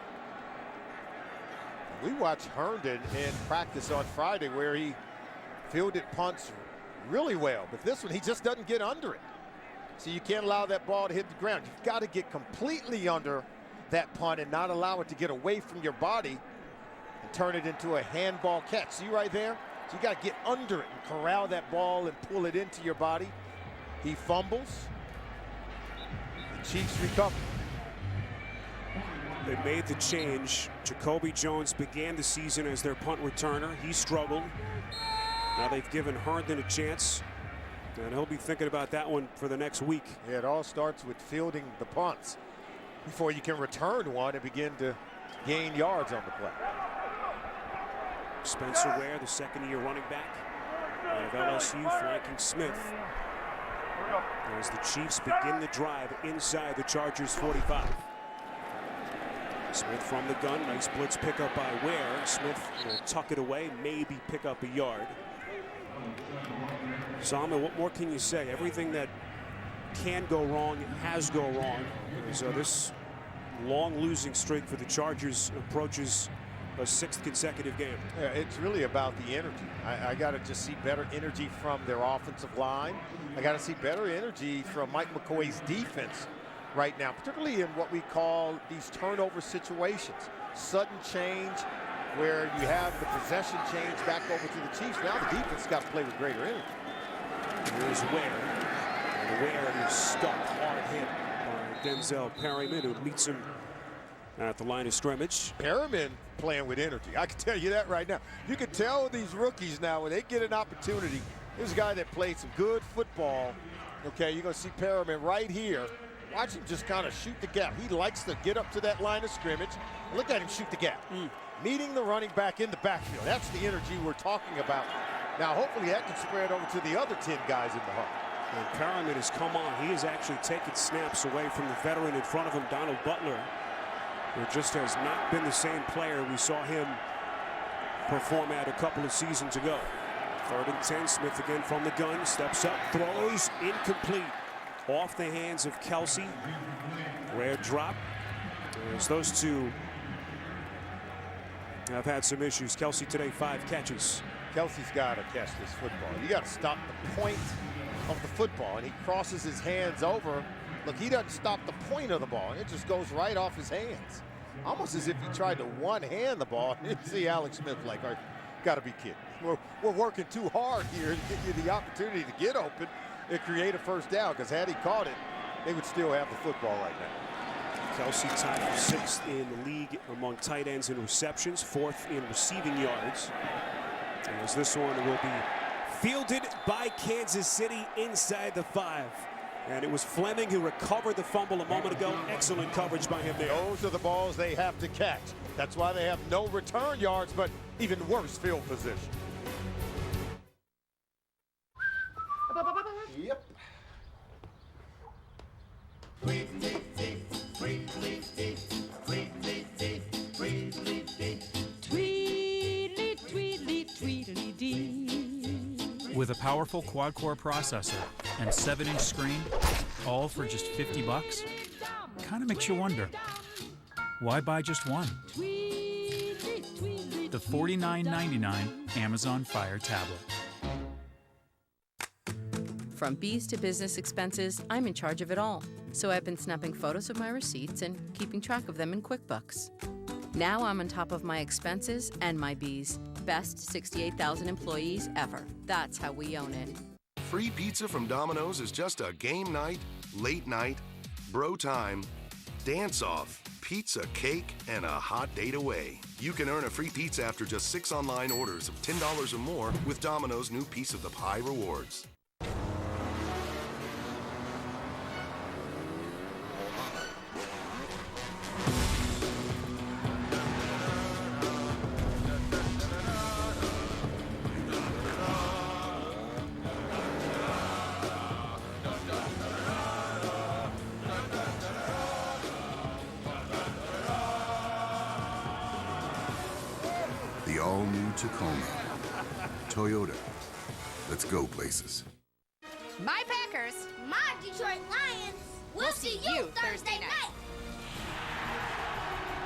We watched Herndon in practice on Friday where he fielded punts really well, but this one he just doesn't get under it. So you can't allow that ball to hit the ground. You've got to get completely under that punt and not allow it to get away from your body and turn it into a handball catch. See right there? So you got to get under it and corral that ball and pull it into your body. He fumbles. The Chiefs recover. They made the change. Jacoby Jones began the season as their punt returner. He struggled. Now they've given Herndon a chance, and he'll be thinking about that one for the next week. Yeah, it all starts with fielding the punts before you can return one and begin to gain yards on the play. Spencer Ware, the second-year running back out of LSU, flanking Smith. As the Chiefs begin the drive inside the Chargers 45. Smith from the gun, nice blitz pickup by Ware. Smith will tuck it away, maybe pick up a yard. Salman, what more can you say? Everything that can go wrong has go wrong. So this long losing streak for the Chargers approaches a 6th consecutive game. Yeah, it's really about the energy. I got to just see better energy from their offensive line. I got to see better energy from Mike McCoy's defense right now, particularly in what we call these turnover situations. Sudden change where you have the possession change back over to the Chiefs. Now the defense got to play with greater energy. Here's Ware. And Ware is stuck hard hit by Denzel Perryman, who meets him at the line of scrimmage. Perryman playing with energy. I can tell you that right now. You can tell these rookies now when they get an opportunity. Here's a guy that played some good football. Okay, you're going to see Perryman right here. Watch him just kind of shoot the gap. He likes to get up to that line of scrimmage. Look at him shoot the gap. Meeting the running back in the backfield. That's the energy we're talking about. Now, hopefully that can spread over to the other 10 guys in the hunt. And Perryman has come on. He has actually taken snaps away from the veteran in front of him, Donald Butler, who just has not been the same player we saw him perform at a couple of seasons ago. 3rd and 10, Smith again from the gun, steps up, throws, incomplete. Off the hands of Kelsey. Rare drop. As those two have had some issues. Kelsey today, 5 catches. Kelsey's got to catch this football. You got to stop the point of the football, and he crosses his hands over. Look, he doesn't stop the point of the ball, and it just goes right off his hands. Almost as if he tried to one-hand the ball. And you see Alex Smith like, got to be kidding. We're working too hard here to give you the opportunity to get open and create a first down, because had he caught it, they would still have the football right now. Kelsey tied for 6th in the league among tight ends in receptions, 4th in receiving yards. As this one will be fielded by Kansas City inside the 5. And it was Fleming who recovered the fumble a moment ago. Excellent coverage by him there. Those are the balls they have to catch. That's why they have no return yards, but even worse field position. Yep. With a powerful quad-core processor and 7-inch screen, all for just $50, kind of makes you wonder, why buy just one? The $49.99 Amazon Fire Tablet. From bees to business expenses, I'm in charge of it all. So I've been snapping photos of my receipts and keeping track of them in QuickBooks. Now I'm on top of my expenses and my bees. Best 68,000 employees ever. That's how we own it. Free pizza from Domino's is just a game night, late night, bro time, dance off, pizza, cake, and a hot date away. You can earn a free pizza after just 6 online orders of $10 or more with Domino's new Piece of the Pie rewards. The all-new Tacoma. Toyota. Let's go places. My Packers. My Detroit Lions. We'll see you Thursday night.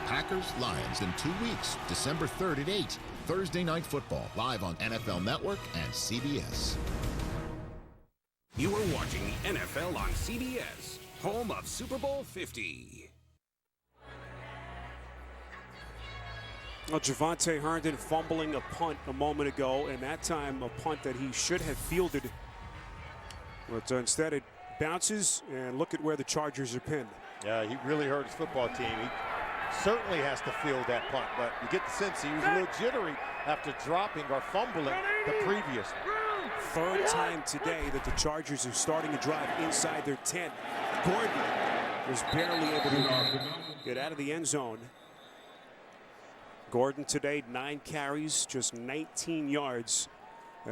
Packers Lions in 2 weeks, December 3rd at 8. Thursday Night Football, live on NFL Network and CBS. You are watching the NFL on CBS, home of Super Bowl 50. Well, Javonte Herndon fumbling a punt a moment ago, and that time a punt that he should have fielded. But instead it bounces, and look at where the Chargers are pinned. Yeah, he really hurt his football team. He certainly has to field that punt, but you get the sense he was a little jittery after dropping or fumbling the previous one. 3rd time today that the Chargers are starting to drive inside their 10. Gordon was barely able to get out of the end zone. Gordon today, 9 carries, just 19 yards.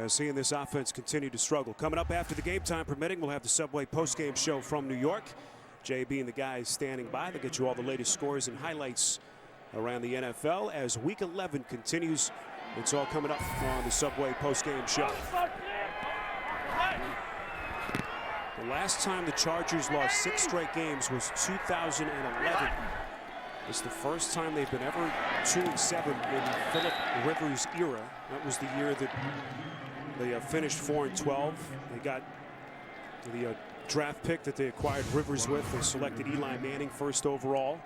Seeing this offense continue to struggle. Coming up after the game, time permitting, we'll have the Subway postgame show from New York. JB and the guys standing by. They'll get you all the latest scores and highlights around the NFL as Week 11 continues. It's all coming up on the Subway postgame show. The last time the Chargers lost 6 straight games was 2011. It's the first time they've been ever 2-7 in the Philip Rivers era. That was the year that they finished 4-12. They got the draft pick that they acquired Rivers with. They selected Eli Manning first overall.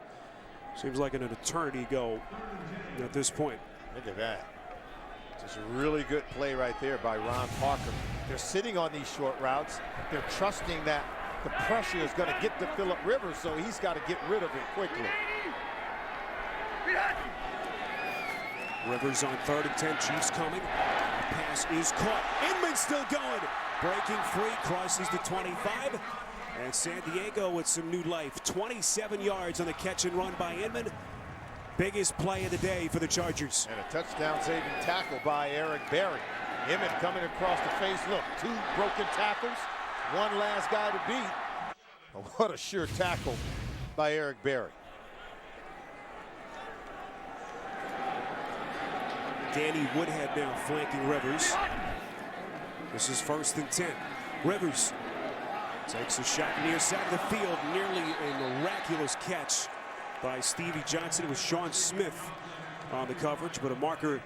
Seems like an eternity ago at this point. Look at that. Just a really good play right there by Ron Parker. They're sitting on these short routes. They're trusting that the pressure is going to get to Philip Rivers, so he's got to get rid of it quickly. Rivers on 3rd and 10. Chiefs coming. The pass is caught. Inman still going. Breaking free. Crosses the 25. And San Diego with some new life. 27 yards on the catch and run by Inman. Biggest play of the day for the Chargers. And a touchdown-saving tackle by Eric Berry. Inman coming across the face. Look, 2 broken tackles. One last guy to beat. What a sure tackle by Eric Berry. Danny Woodhead now flanking Rivers. This is 1st and 10. Rivers takes a shot near side of the field. Nearly a miraculous catch by Stevie Johnson. It was Sean Smith on the coverage, but a marker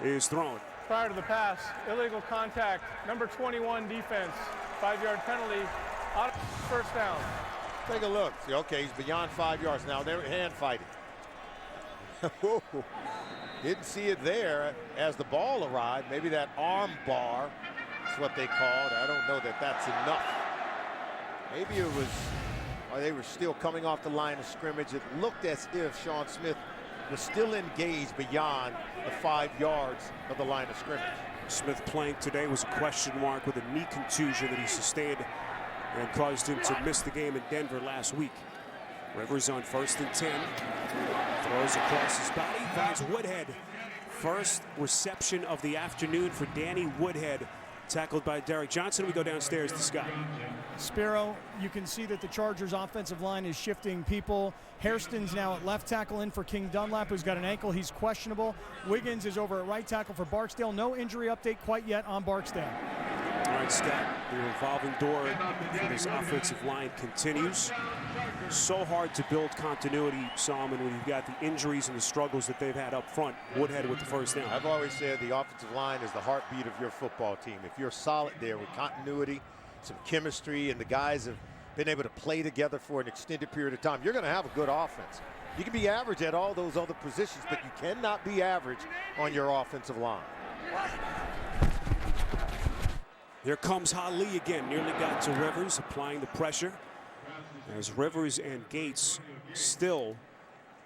is thrown. Prior to the pass, illegal contact, number 21 defense, 5-yard penalty, out of 1st down. Take a look. Okay, he's beyond 5 yards now. They're hand fighting. Didn't see it there as the ball arrived. Maybe that arm bar is what they called. I don't know that that's enough. Maybe it was, or they were still coming off the line of scrimmage. It looked as if Sean Smith was still engaged beyond the 5 yards of the line of scrimmage. Smith playing today was a question mark with a knee contusion that he sustained and caused him to miss the game in Denver last week. Rivers on 1st and 10. Throws across his body, finds Woodhead. First reception of the afternoon for Danny Woodhead. Tackled by Derek Johnson. We go downstairs to Scott. Spiro, you can see that the Chargers offensive line is shifting people. Hairston's now at left tackle in for King Dunlap, who's got an ankle. He's questionable. Wiggins is over at right tackle for Barksdale. No injury update quite yet on Barksdale. All right, Scott, the revolving door for this offensive line continues. So hard to build continuity, Solomon, when you've got the injuries and the struggles that they've had up front. Woodhead with the 1st down. I've always said the offensive line is the heartbeat of your football team. If you're solid there with continuity, some chemistry, and the guys have been able to play together for an extended period of time, you're going to have a good offense. You can be average at all those other positions, but you cannot be average on your offensive line. Here comes Ali again. Nearly got to Rivers, applying the pressure. As Rivers and Gates still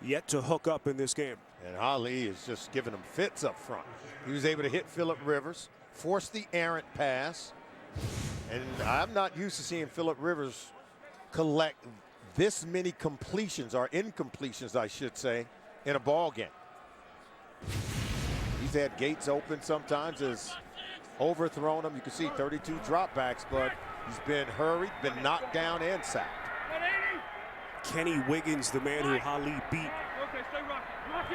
yet to hook up in this game. And Ali is just giving them fits up front. He was able to hit Philip Rivers, force the errant pass. And I'm not used to seeing Philip Rivers collect this many completions, or incompletions, I should say, in a ball game. He's had Gates open sometimes, has overthrown him. You can see 32 dropbacks, but he's been hurried, been knocked down, and sacked. Kenny Wiggins, the man who Ali beat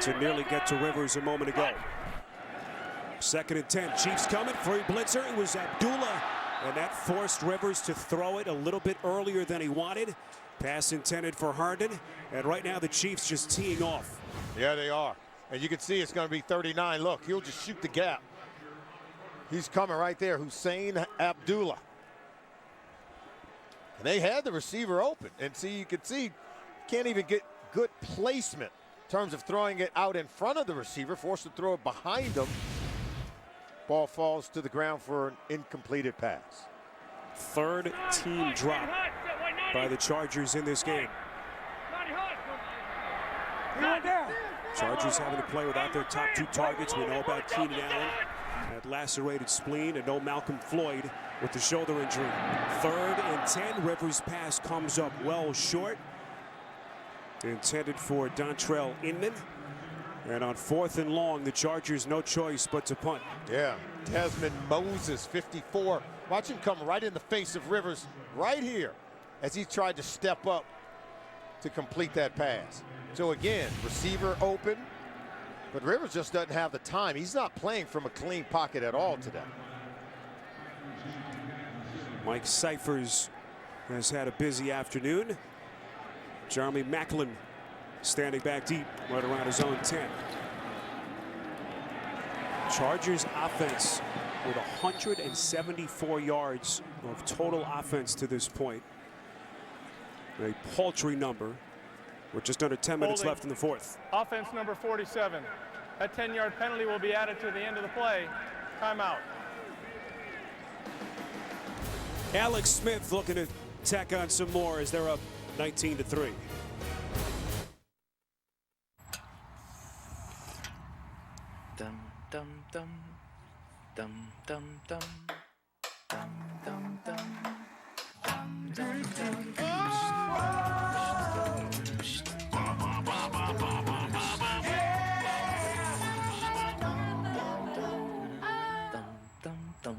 to nearly get to Rivers a moment ago. 2nd and 10. Chiefs coming. Free blitzer. It was Abdullah, and that forced Rivers to throw it a little bit earlier than he wanted. Pass intended for Herndon, and right now the Chiefs just teeing off. Yeah, they are. And you can see it's going to be 39. Look, he'll just shoot the gap. He's coming right there, Hussein Abdullah. And they had the receiver open. And see, you can see, can't even get good placement in terms of throwing it out in front of the receiver, forced to throw it behind him. Ball falls to the ground for an incompleted pass. 3rd team drop by the Chargers in this game. Chargers having to play without their top 2 targets. We know about Keenan Allen, that lacerated spleen, and no Malcolm Floyd with the shoulder injury. 3rd and 10. Rivers' pass comes up well short. Intended for Dontrell Inman. And on 4th and long, the Chargers no choice but to punt. Yeah, Desmond Moses, 54. Watch him come right in the face of Rivers right here as he tried to step up to complete that pass. So again, receiver open, but Rivers just doesn't have the time. He's not playing from a clean pocket at all today. Mike Cyphers has had a busy afternoon. Jeremy Macklin standing back deep right around his own 10. Chargers offense with 174 yards of total offense to this point. A paltry number with just under 10 minutes left in the fourth. Offense number 47. That 10-yard penalty will be added to the end of the play. Timeout. Alex Smith looking to tack on some more as they're up 19-3. Dum dum dum dum dum dum dum dum dum dum dum dum.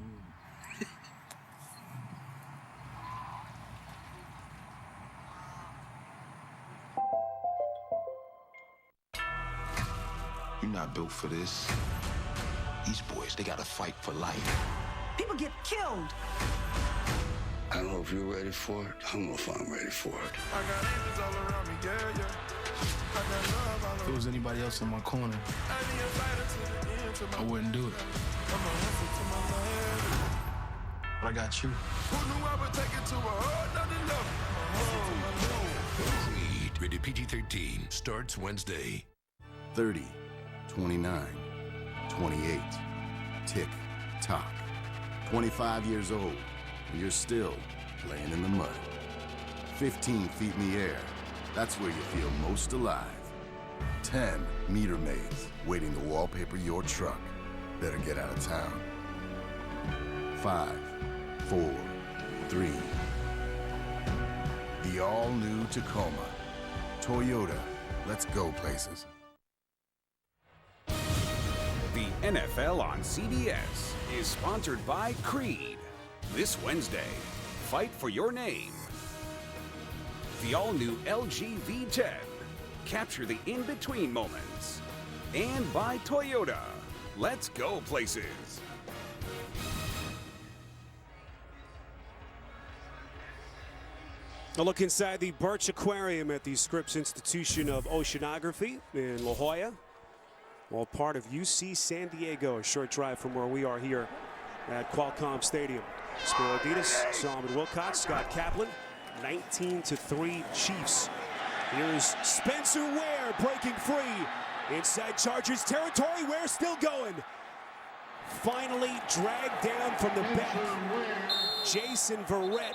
You're not built for this. These boys, they gotta fight for life. People get killed. I don't know if you're ready for it. I don't know if I'm ready for it. I got angels all around me, yeah, yeah. I got love all If it was anybody else in my corner, I wouldn't do it. But I got you. Who knew I would take it to a whole nother level? Creed, rated PG-13, starts Wednesday. 30, 29, 28. Tick, tock. 25 years old, and you're still laying in the mud. 15 feet in the air. That's where you feel most alive. 10 meter maids waiting to wallpaper your truck. Better get out of town. 5, 4, 3. The all-new Tacoma. Toyota. Let's go places. The NFL on CBS is sponsored by Creed. This Wednesday, fight for your name. The all-new LG V10. Capture the in-between moments. And by Toyota. Let's go places. A look inside the Birch Aquarium at the Scripps Institution of Oceanography in La Jolla. All part of UC San Diego, a short drive from where we are here at Qualcomm Stadium. Spiro Adidas, Solomon Wilcox, Scott Kaplan, 19-3 Chiefs. Here's Spencer Ware breaking free inside Chargers territory. Ware still going. Finally dragged down from the back. Jason Verrett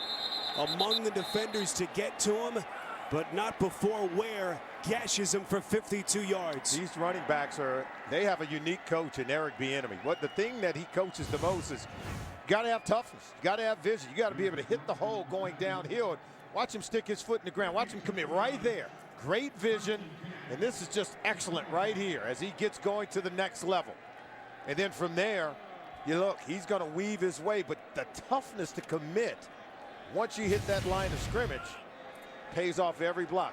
among the defenders to get to him, but not before Ware gashes him for 52 yards. These running backs they have a unique coach in Eric Bieniemy. The thing that he coaches the most is you got to have toughness, you got to have vision, you got to be able to hit the hole going downhill. Watch him stick his foot in the ground. Watch him commit right there. Great vision, and this is just excellent right here as he gets going to the next level. And then from there, you look, he's going to weave his way, but the toughness to commit once you hit that line of scrimmage pays off every block.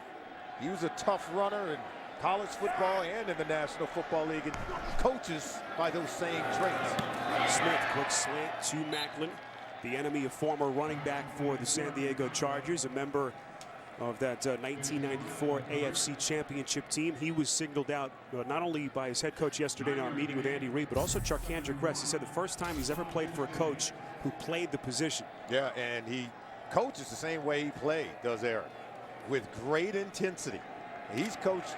He was a tough runner in college football and in the National Football League, and coaches by those same traits. Smith, quick slant to Macklin, the enemy, a former running back for the San Diego Chargers, a member of that 1994 AFC Championship team. He was singled out not only by his head coach yesterday in our meeting with Andy Reid, but also Charkandrick West. He said the first time he's ever played for a coach who played the position. Yeah, and he coaches the same way he played, does Eric, with great intensity. He's coached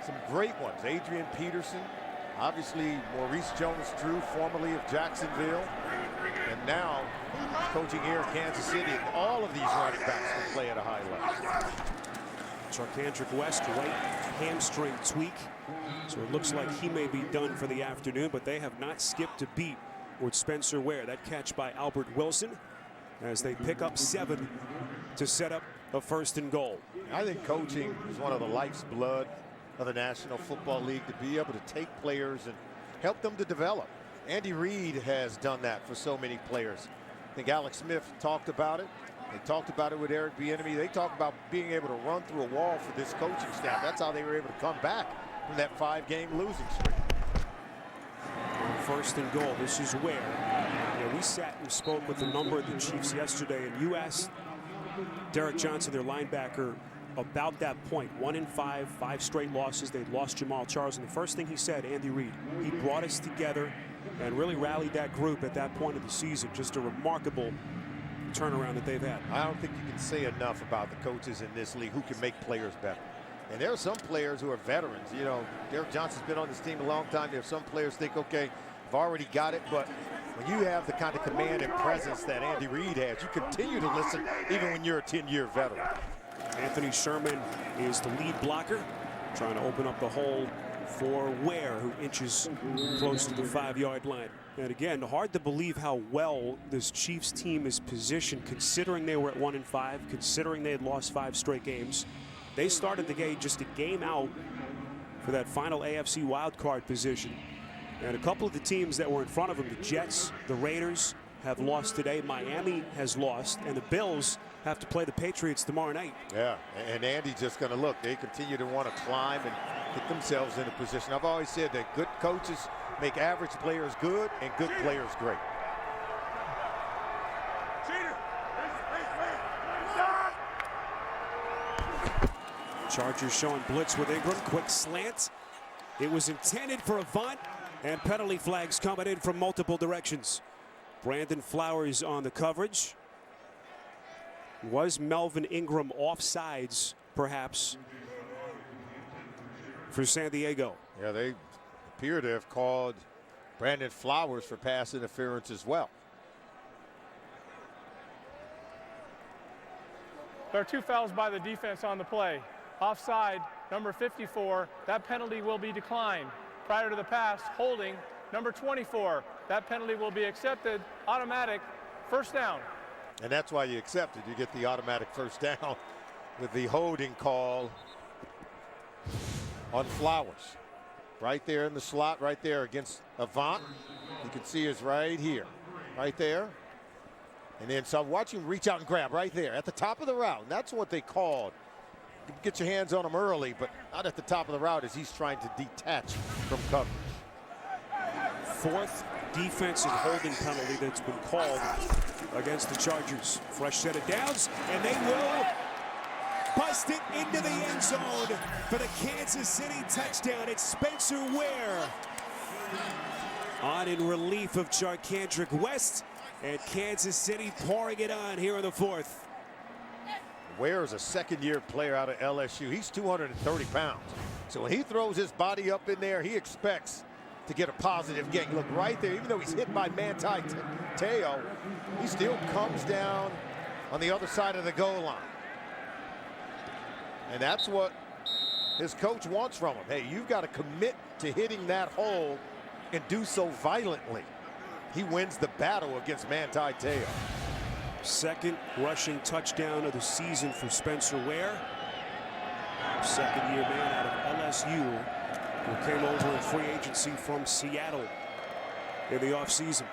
some great ones. Adrian Peterson, obviously Maurice Jones-Drew, formerly of Jacksonville, and now coaching here in Kansas City. And all of these running backs can play at a high level. Charkandrick West, right hamstring tweak. So it looks like he may be done for the afternoon, but they have not skipped a beat with Spencer Ware. That catch by Albert Wilson as they pick up 7 to set up a 1st and goal. I think coaching is one of the life's blood of the National Football League, to be able to take players and help them to develop. Andy Reid has done that for so many players. I think Alex Smith talked about it. They talked about it with Eric Bieniemy. They talked about being able to run through a wall for this coaching staff. That's how they were able to come back from that 5-game losing streak. 1st and goal. This is Ware. we sat and spoke with a number of the Chiefs yesterday, and you asked Derek Johnson, their linebacker, about that point. 1-5, 5 straight losses. They'd lost Jamal Charles, and the first thing he said, Andy Reid, he brought us together and really rallied that group at that point of the season. Just a remarkable turnaround that they've had. I don't think you can say enough about the coaches in this league who can make players better. And there are some players who are veterans. You know, Derek Johnson's been on this team a long time. There are some players think, okay, I've already got it, but when you have the kind of command and presence that Andy Reid has, you continue to listen even when you're a 10-year veteran. Anthony Sherman is the lead blocker, trying to open up the hole for Ware, who inches close to the 5-yard line. And again, hard to believe how well this Chiefs team is positioned, considering they were at 1-5, considering they had lost 5 straight games. They started the game just a game out for that final AFC wildcard position. And a couple of the teams that were in front of them, the Jets, the Raiders, have lost today. Miami has lost, and the Bills have to play the Patriots tomorrow night. Yeah, and Andy's just going to look. They continue to want to climb and get themselves in a position. I've always said that good coaches make average players good and good players great. Chargers showing blitz with Ingram. Quick slant. It was intended for Avant, and penalty flags coming in from multiple directions. Brandon Flowers on the coverage. Was Melvin Ingram offsides, perhaps, for San Diego? Yeah, they appear to have called Brandon Flowers for pass interference as well. There are 2 fouls by the defense on the play. Offside, number 54, that penalty will be declined. Prior to the pass, holding, number 24, that penalty will be accepted, automatic, first down. And that's why you accept it. You get the automatic first down with the holding call on Flowers. Right there in the slot, right there against Avant. You can see is right here, right there. And then so watch him reach out and grab right there at the top of the route. And that's what they called. You can get your hands on him early, but not at the top of the route as he's trying to detach from coverage. 4th defensive holding penalty that's been called against the Chargers. Fresh set of downs, and they will bust it into the end zone for the Kansas City touchdown. It's Spencer Ware on in relief of Charcandrick West, and Kansas City pouring it on here in the 4th. Ware is a second-year player out of LSU. He's 230 pounds. So when he throws his body up in there, he expects to get a positive gain. Look right there, even though he's hit by Manti Te'o, he still comes down on the other side of the goal line. And that's what his coach wants from him. Hey, you've got to commit to hitting that hole and do so violently. He wins the battle against Manti Te'o. 2nd rushing touchdown of the season for Spencer Ware. 2nd-year man out of LSU, who came over in free agency from Seattle in the offseason.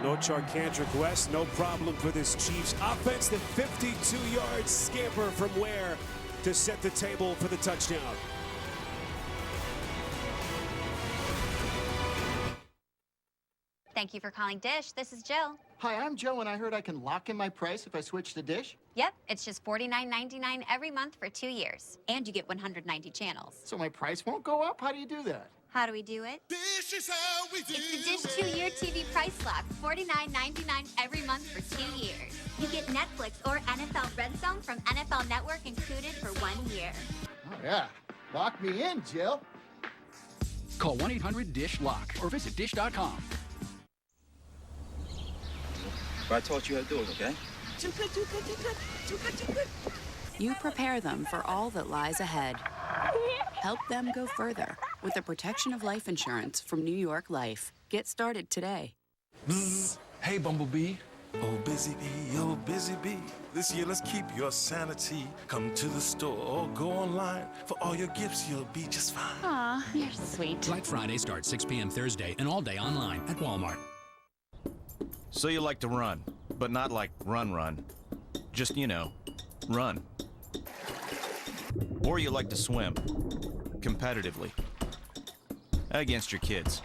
No Charcandrick West, no problem for this Chiefs offense. The 52-yard scamper from Ware to set the table for the touchdown. Thank you for calling Dish. This is Jill. Hi, I'm Joe, and I heard I can lock in my price if I switch to Dish. Yep, it's just $49.99 every month for 2 years. And you get 190 channels. So my price won't go up? How do you do that? How do we do it? This is how we do It's the Dish 2-year TV price lock. $49.99 every month for 2 years. You get Netflix or NFL Red Zone from NFL Network included for 1 year. Oh, yeah. Lock me in, Jill. Call 1-800-DISH-LOCK or visit dish.com. I taught you how to do it, okay? Too good, too good, too good, too good, too good. You prepare them for all that lies ahead. Help them go further with the protection of life insurance from New York Life. Get started today. Bzz. Hey, Bumblebee. Oh, busy bee, oh, busy bee. This year, let's keep your sanity. Come to the store or go online. For all your gifts, you'll be just fine. Aw, you're sweet. Black Friday starts 6 p.m. Thursday and all day online at Walmart. So you like to run, but not like run. Just, you know, run. Or you like to swim, competitively, against your kids.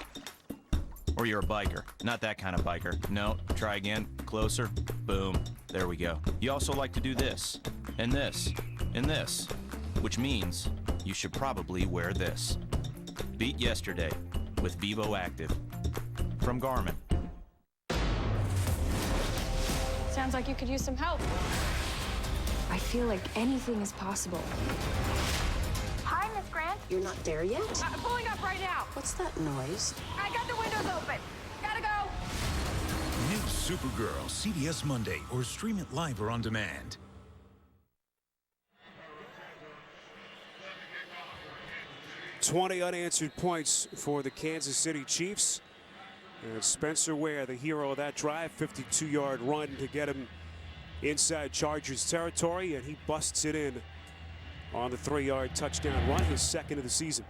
Or you're a biker. Not that kind of biker. No, try again. Closer. Boom. There we go. You also like to do this, and this, and this, which means you should probably wear this. Beat yesterday with Vivo Active. From Garmin. Sounds like you could use some help. I feel like anything is possible. Hi, Miss Grant. You're not there yet? I'm pulling up right now. What's that noise? I got the windows open. Gotta go. New Supergirl, CBS Monday, or stream it live or on demand. "20 unanswered points for the Kansas City Chiefs. And Spencer Ware, the hero of that drive, 52-yard run to get him inside Chargers territory, and he busts it in on the 3-yard touchdown run, his second of the season.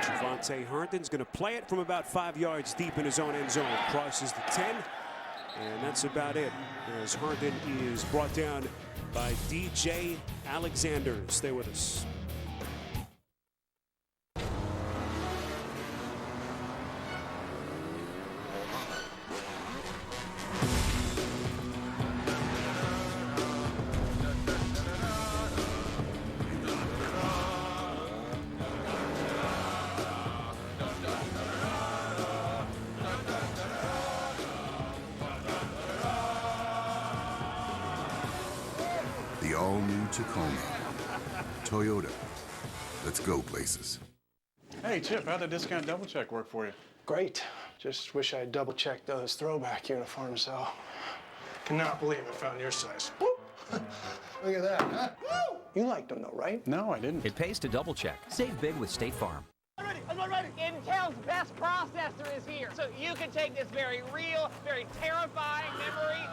Javonte Herndon's going to play it from about 5 yards deep in his own end zone. Crosses the 10, and that's about it, as Herndon is brought down by DJ Alexander. Stay with us. The all-new Tacoma. Toyota. Let's go places. Hey, Chip, how'd the discount double check work for you? Great. Just wish I'd double checked those throwback uniforms, though. Cannot believe I found your size. Look at that, huh? Woo! You liked them, though, right? No, I didn't. It pays to double check. Save big with State Farm. I'm not ready. Intel's best processor is here. So you can take this very real, very terrifying memory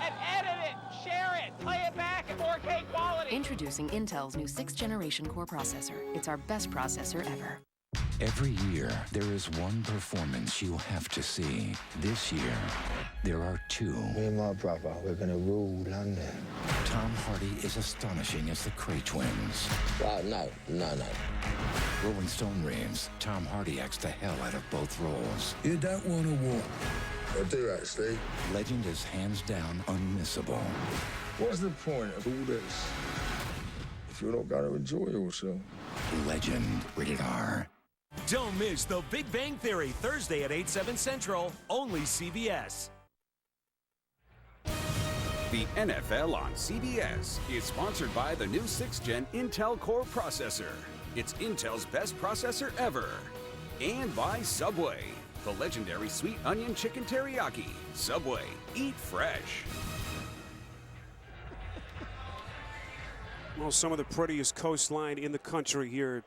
and edit it, share it, play it back at 4K quality. Introducing Intel's new 6th generation core processor. It's our best processor ever. Every year, there is one performance you have to see. This year, there are two. Me and my brother, we're gonna rule London. Tom Hardy is astonishing as the Cray twins. No. Rolling Stone reigns. Tom Hardy acts the hell out of both roles. You don't want to walk. I do, actually. Legend is hands down unmissable. What's the point of all this if you're not going to enjoy yourself? Legend. Rated R. Don't miss The Big Bang Theory, Thursday at 8/7 Central, only CBS. The NFL on CBS is sponsored by the new 6th Gen Intel Core processor. It's Intel's best processor ever. And by Subway, the legendary sweet onion chicken teriyaki. Subway, eat fresh. Well, some of the prettiest coastline in the country here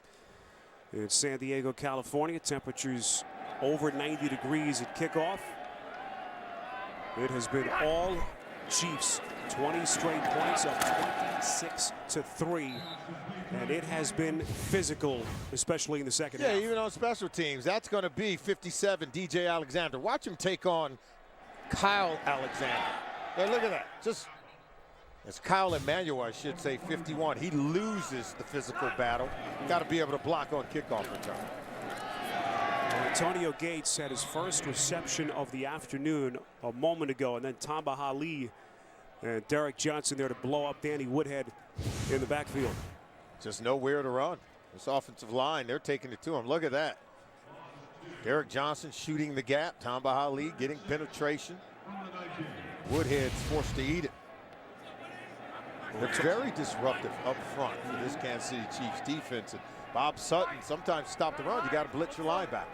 in San Diego, California. Temperatures over 90 degrees at kickoff. It has been all Chiefs. 20 straight points, up 26-3. And it has been physical, especially in the second half. Yeah, even on special teams. That's going to be 57, DJ Alexander. Watch him take on Kyle Alexander. Hey, look at that. Just as Kyle Emmanuel, I should say, 51. He loses the physical battle. Got to be able to block on kickoff return. Antonio Gates had his first reception of the afternoon a moment ago, and then Tamba Ali and Derek Johnson there to blow up Danny Woodhead in the backfield. Just nowhere to run. This offensive line, they're taking it to him. Look at that. Derek Johnson shooting the gap. Tamba Ali getting penetration. Woodhead's forced to eat it. They're very disruptive up front for this Kansas City Chiefs defense. And Bob Sutton sometimes stop the run. You got to blitz your linebacker.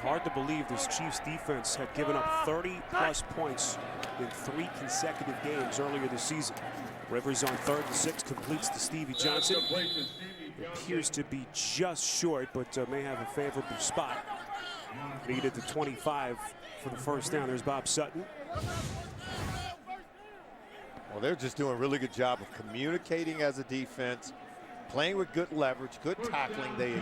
Hard to believe this Chiefs defense had given up 30-plus points in 3 consecutive games earlier this season. Rivers on 3rd and 6 completes to Stevie Johnson. Appears to be just short, but may have a favorable spot. Needed the 25 for the first down. There's Bob Sutton. Well, they're just doing a really good job of communicating as a defense, playing with good leverage, good tackling. They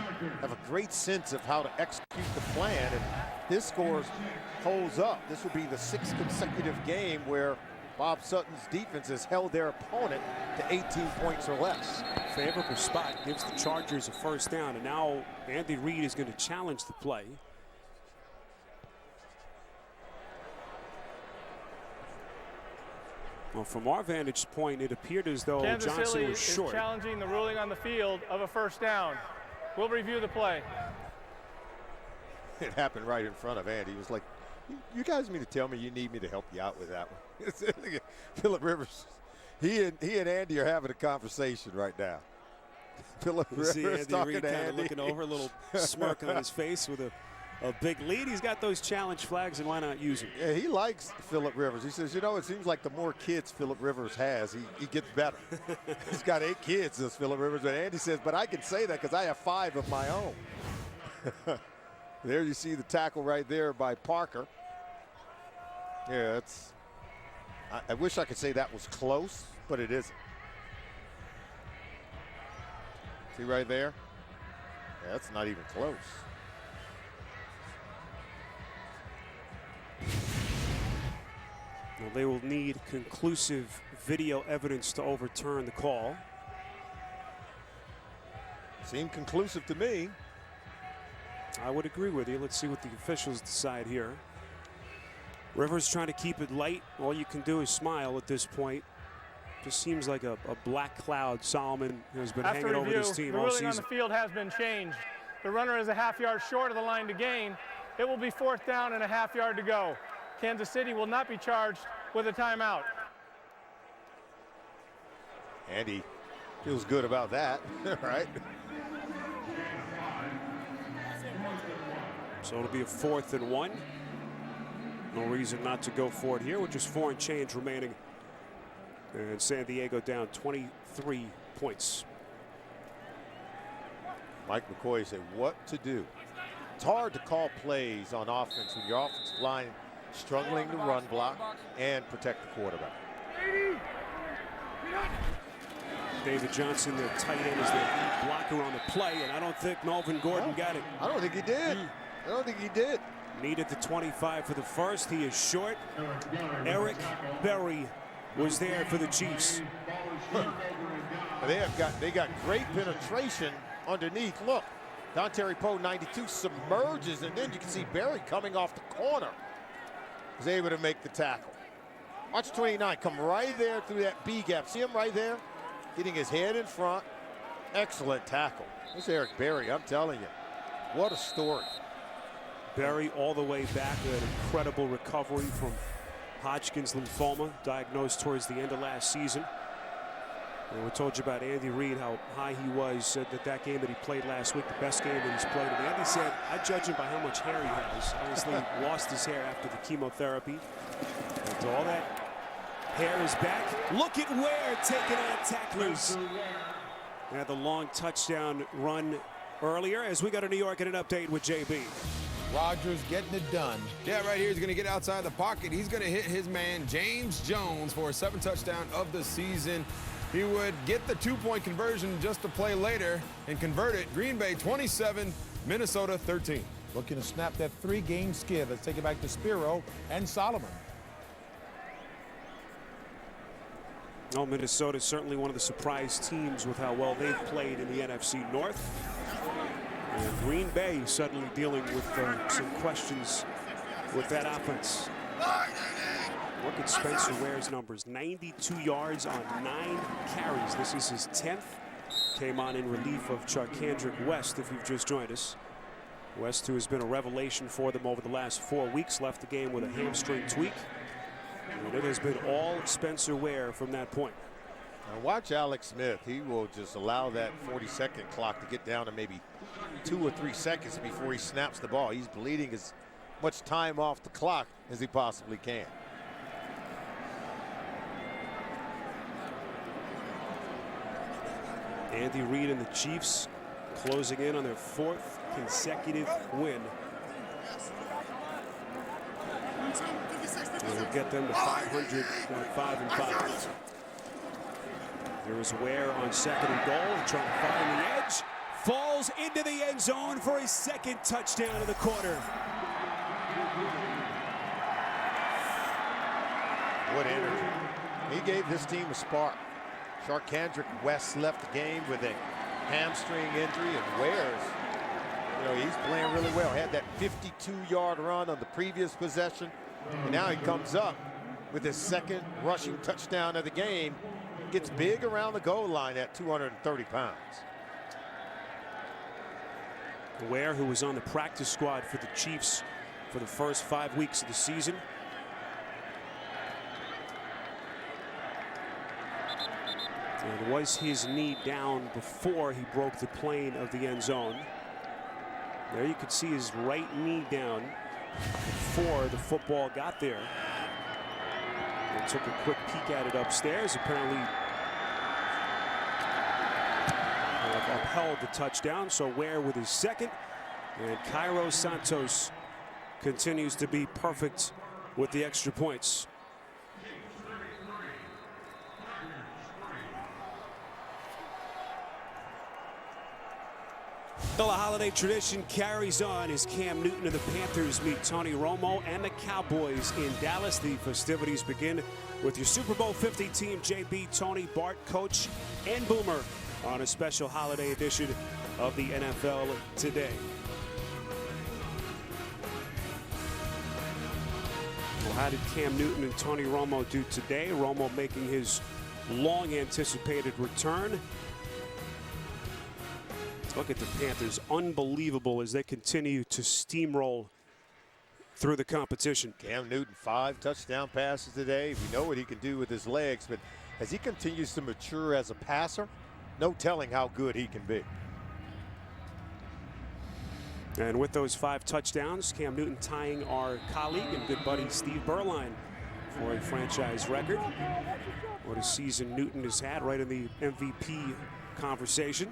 have a great sense of how to execute the plan, and this score holds up. This will be the 6th consecutive game where Bob Sutton's defense has held their opponent to 18 points or less. Favorable spot gives the Chargers a first down, and now Andy Reid is going to challenge the play. Well, from our vantage point, it appeared as though Johnson was short. Is challenging the ruling on the field of a first down. We'll review the play. It happened right in front of Andy. He was like, you guys mean to tell me you need me to help you out with that one? Phillip Rivers, he and Andy are having a conversation right now. Phillip Rivers talking to Andy. Looking over, a little smirk on his face with a big lead. He's got those challenge flags, and why not use them? Yeah, he likes Phillip Rivers. He says, you know, it seems like the more kids Phillip Rivers has, he gets better. He's got 8 kids, this Phillip Rivers. But Andy says, but I can say that because I have 5 of my own. There you see the tackle right there by Parker. Yeah, it's. I wish I could say that was close, but it isn't. See right there? Yeah, that's not even close. Well, they will need conclusive video evidence to overturn the call. Seemed conclusive to me. I would agree with you. Let's see what the officials decide here. Rivers trying to keep it light. All you can do is smile at this point. Just seems like a black cloud Solomon has been hanging over this team all season. The ruling on the field has been changed. The runner is a half-yard short of the line to gain. It will be 4th down and a half-yard to go. Kansas City will not be charged with a timeout. Andy feels good about that, right? So it'll be a 4th and 1. No reason not to go for it here with just 4 and change remaining. And San Diego down 23 points. Mike McCoy said what to do. It's hard to call plays on offense when your offensive line is struggling to run block and protect the quarterback. David Johnson, their tight end, is their lead blocker on the play, and I don't think Melvin Gordon got it. I don't think he did. I don't think he did. Needed the 25 for the first. He is short. Eric Berry was there for the Chiefs. They got great penetration underneath. Look, Dontari Poe 92 submerges, and then you can see Berry coming off the corner. Was able to make the tackle. Watch 29 come right there through that B gap. See him right there? Getting his head in front. Excellent tackle. This is Eric Berry, I'm telling you. What a story. Berry all the way back with an incredible recovery from Hodgkin's lymphoma, diagnosed towards the end of last season. And we told you about Andy Reid, how high he was, said that game that he played last week, the best game that he's played. And Andy said, I judge him by how much hair he has. Obviously, he lost his hair after the chemotherapy. And all that hair is back. Look at Ware taking on tacklers. They had the long touchdown run earlier as we go to New York and an update with JB. Rodgers getting it done. Yeah, right here he's going to get outside the pocket. He's going to hit his man James Jones for a 7th touchdown of the season. He would get the 2-point conversion just to play later and convert it. Green Bay 27, Minnesota 13. Looking to snap that 3-game skid. Let's take it back to Spiro and Solomon. Oh, Minnesota is certainly one of the surprise teams with how well they've played in the NFC North. And Green Bay suddenly dealing with some questions with that offense. Look at Spencer Ware's numbers. 92 yards on 9 carries. This is his 10th. Came on in relief of Charkandrick West, if you've just joined us. West, who has been a revelation for them over the last 4 weeks, left the game with a hamstring tweak. And it has been all Spencer Ware from that point. Now watch Alex Smith. He will just allow that 40-second clock to get down to maybe 2 or 3 seconds before he snaps the ball. He's bleeding as much time off the clock as he possibly can. Andy Reid and the Chiefs closing in on their 4th consecutive win. It will get them to 500.5-5. There is Ware on 2nd and goal, trying to find the edge. Falls into the end zone for his 2nd touchdown of the quarter. What energy. He gave this team a spark. Sharkandrick West left the game with a hamstring injury, and Ware's, he's playing really well. Had that 52-yard run on the previous possession, and now he comes up with his second rushing touchdown of the game. Gets big around the goal line at 230 pounds. Ware, who was on the practice squad for the Chiefs for the first 5 weeks of the season. And was his knee down before he broke the plane of the end zone. There you could see his right knee down before the football got there. And took a quick peek at it upstairs. Apparently upheld the touchdown. So Ware with his second. And Cairo Santos continues to be perfect with the extra points. Well, a holiday tradition carries on as Cam Newton of the Panthers meet Tony Romo and the Cowboys in Dallas. The festivities begin with your Super Bowl 50 team, JB, Tony, Bart, Coach, and Boomer on a special holiday edition of the NFL Today. Well, how did Cam Newton and Tony Romo do today? Romo making his long-anticipated return. Look at the Panthers, unbelievable as they continue to steamroll through the competition. Cam Newton, 5 touchdown passes today. We know what he can do with his legs, but as he continues to mature as a passer, no telling how good he can be. And with those 5 touchdowns, Cam Newton tying our colleague and good buddy Steve Berline for a franchise record. What a season Newton has had, right in the MVP conversation.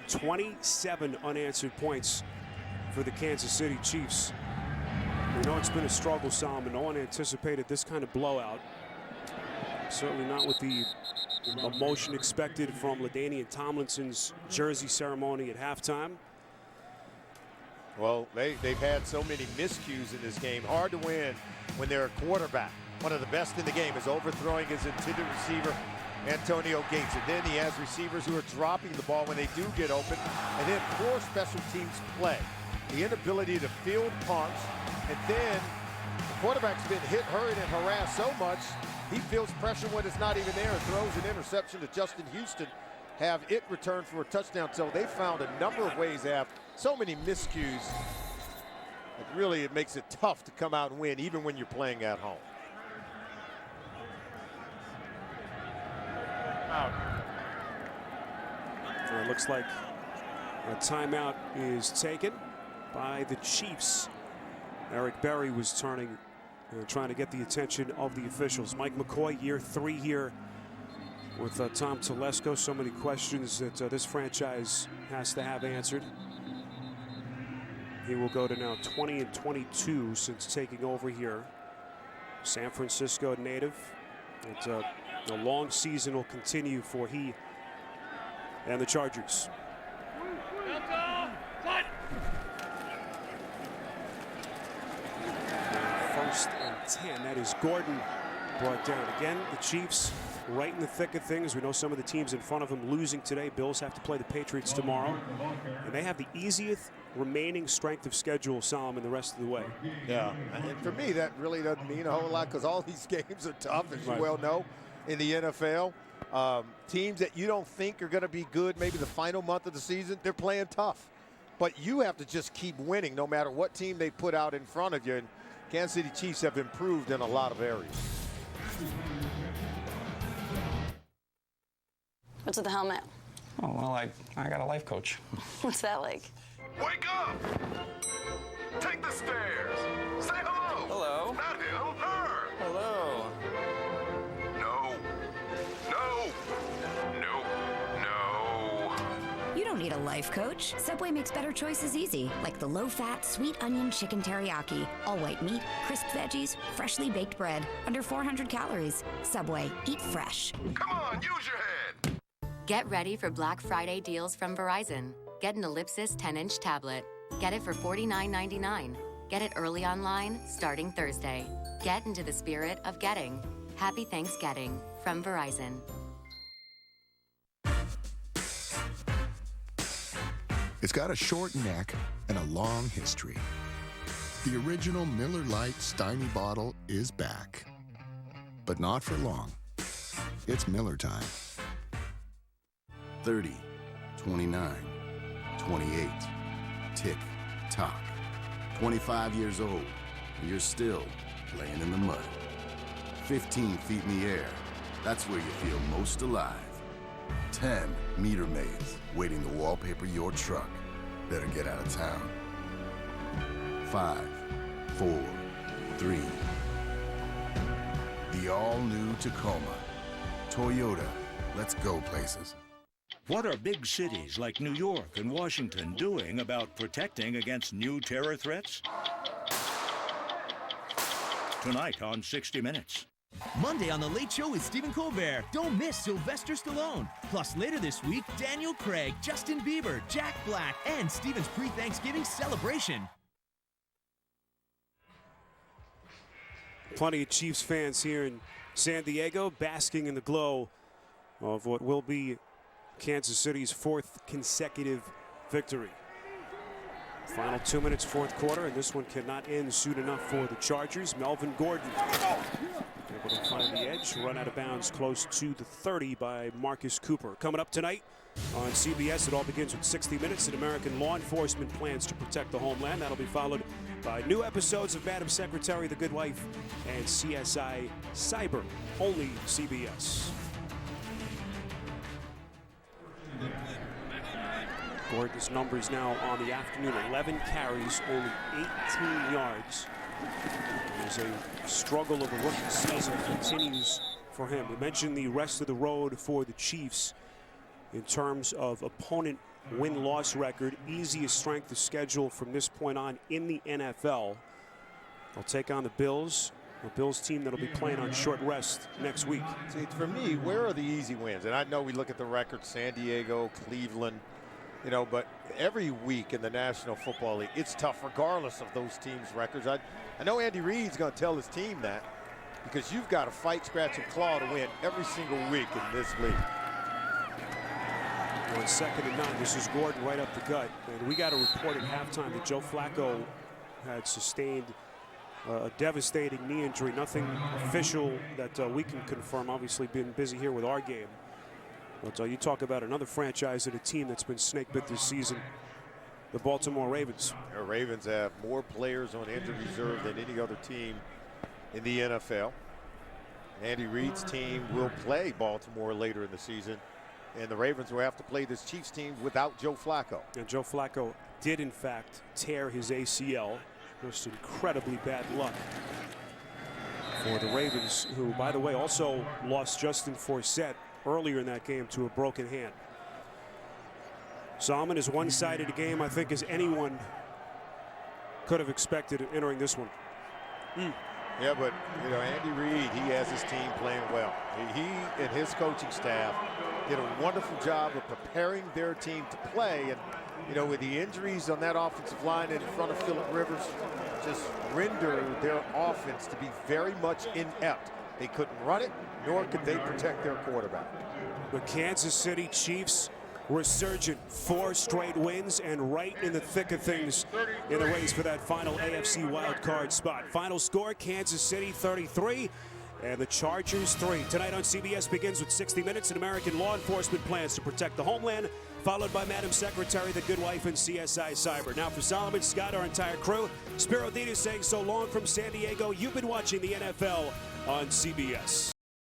27 unanswered points for the Kansas City Chiefs. We know it's been a struggle, Solomon. No one anticipated this kind of blowout. Certainly not with the emotion expected from LaDainian Tomlinson's jersey ceremony at halftime. Well, they've had so many miscues in this game. Hard to win when they're a quarterback. One of the best in the game is overthrowing his intended receiver, Antonio Gates. And then he has receivers who are dropping the ball when they do get open. And then poor special teams play. The inability to field punts. And then the quarterback's been hit, hurried, and harassed so much, he feels pressure when it's not even there and throws an interception to Justin Houston. Have it returned for a touchdown. So they found a number of ways to have so many miscues. Really, it makes it tough to come out and win, even when you're playing at home. It looks like a timeout is taken by the Chiefs. Eric Berry was trying to get the attention of the officials. Mike McCoy, year 3 here with Tom Telesco. So many questions that this franchise has to have answered. He will go to now 20-22 since taking over here. San Francisco native. A long season will continue for he and the Chargers. First and 10. That is Gordon brought down. Again, the Chiefs right in the thick of things. We know some of the teams in front of them losing today. Bills have to play the Patriots tomorrow. And they have the easiest remaining strength of schedule, Solomon, the rest of the way. Yeah, and for me, that really doesn't mean a whole lot because all these games are tough, as you well know, in the NFL. Teams that you don't think are going to be good maybe the final month of the season, they're playing tough. But you have to just keep winning no matter what team they put out in front of you. And Kansas City Chiefs have improved in a lot of areas. What's with the helmet? Oh, well, I got a life coach. What's that like? Wake up! Take the stairs. Say hello. Hello. Not him, her. Hello. No. No. No. No. You don't need a life coach. Subway makes better choices easy, like the low-fat, sweet onion chicken teriyaki. All white meat, crisp veggies, freshly baked bread, under 400 calories. Subway, eat fresh. Come on, use your head. Get ready for Black Friday deals from Verizon. Get an Ellipsis 10-inch tablet. Get it for $49.99. Get it early online starting Thursday. Get into the spirit of getting. Happy Thanksgiving from Verizon. It's got a short neck and a long history. The original Miller Lite Steiny bottle is back. But not for long. It's Miller time. 30, 29, 28. Tick, tock. 25 years old, and you're still laying in the mud. 15 feet in the air. That's where you feel most alive. 10 meter maids waiting to wallpaper your truck. Better get out of town. 5, 4, 3. The all-new Tacoma. Toyota. Let's go places. What are big cities like New York and Washington doing about protecting against new terror threats? Tonight on 60 Minutes. Monday on The Late Show with Stephen Colbert. Don't miss Sylvester Stallone. Plus, later this week, Daniel Craig, Justin Bieber, Jack Black, and Stephen's pre-Thanksgiving celebration. Plenty of Chiefs fans here in San Diego basking in the glow of what will be Kansas City's 4th consecutive victory. Final 2 minutes, 4th quarter, and this one cannot end soon enough for the Chargers. Melvin Gordon able to find the edge, run out of bounds close to the 30 by Marcus Cooper. Coming up tonight on CBS, it all begins with 60 Minutes. An American law enforcement plans to protect the homeland. That'll be followed by new episodes of Madam Secretary, The Good Wife, and CSI Cyber, only CBS. Gordon's numbers now on the afternoon: 11 carries, only 18 yards. There's a struggle of a rookie season continues for him. We mentioned the rest of the road for the Chiefs in terms of opponent win-loss record. Easiest strength of schedule from this point on in the NFL. They'll take on the Bills, a Bills team that'll be playing on short rest next week. See, for me, where are the easy wins? And I know we look at the record: San Diego, Cleveland, you know, but every week in the National Football League, it's tough regardless of those teams' records. I know Andy Reid's going to tell his team that, because you've got to fight, scratch, and claw to win every single week in this league. On 2nd and 9, this is Gordon right up the gut. And we got a report at halftime that Joe Flacco had sustained a devastating knee injury. Nothing official that we can confirm. Obviously been busy here with our game. But you talk about another franchise and a team that's been snake bit this season, the Baltimore Ravens. The Ravens have more players on injured reserve than any other team in the NFL. Andy Reid's team will play Baltimore later in the season, and the Ravens will have to play this Chiefs team without Joe Flacco. And Joe Flacco did, in fact, tear his ACL. Just incredibly bad luck for the Ravens, who, by the way, also lost Justin Forsett earlier in that game to a broken hand. Salmon, as one-sided a game, I think, as anyone could have expected entering this one. Yeah, but, you know, Andy Reid, he has his team playing well. He and his coaching staff did a wonderful job of preparing their team to play. And, you know, with the injuries on that offensive line in front of Phillip Rivers, just render their offense to be very much inept. They couldn't run it, nor could they protect their quarterback. The Kansas City Chiefs resurgent, 4 straight wins and right in the thick of things in the race for that final AFC wild card spot. Final score: Kansas City 33 and the Chargers 3. Tonight on CBS begins with 60 Minutes. An American law enforcement plans to protect the homeland, followed by Madam Secretary, The Good Wife, and CSI Cyber. Now for Solomon, Scott, our entire crew, Spiro Dita saying so long from San Diego. You've been watching the NFL on CBS.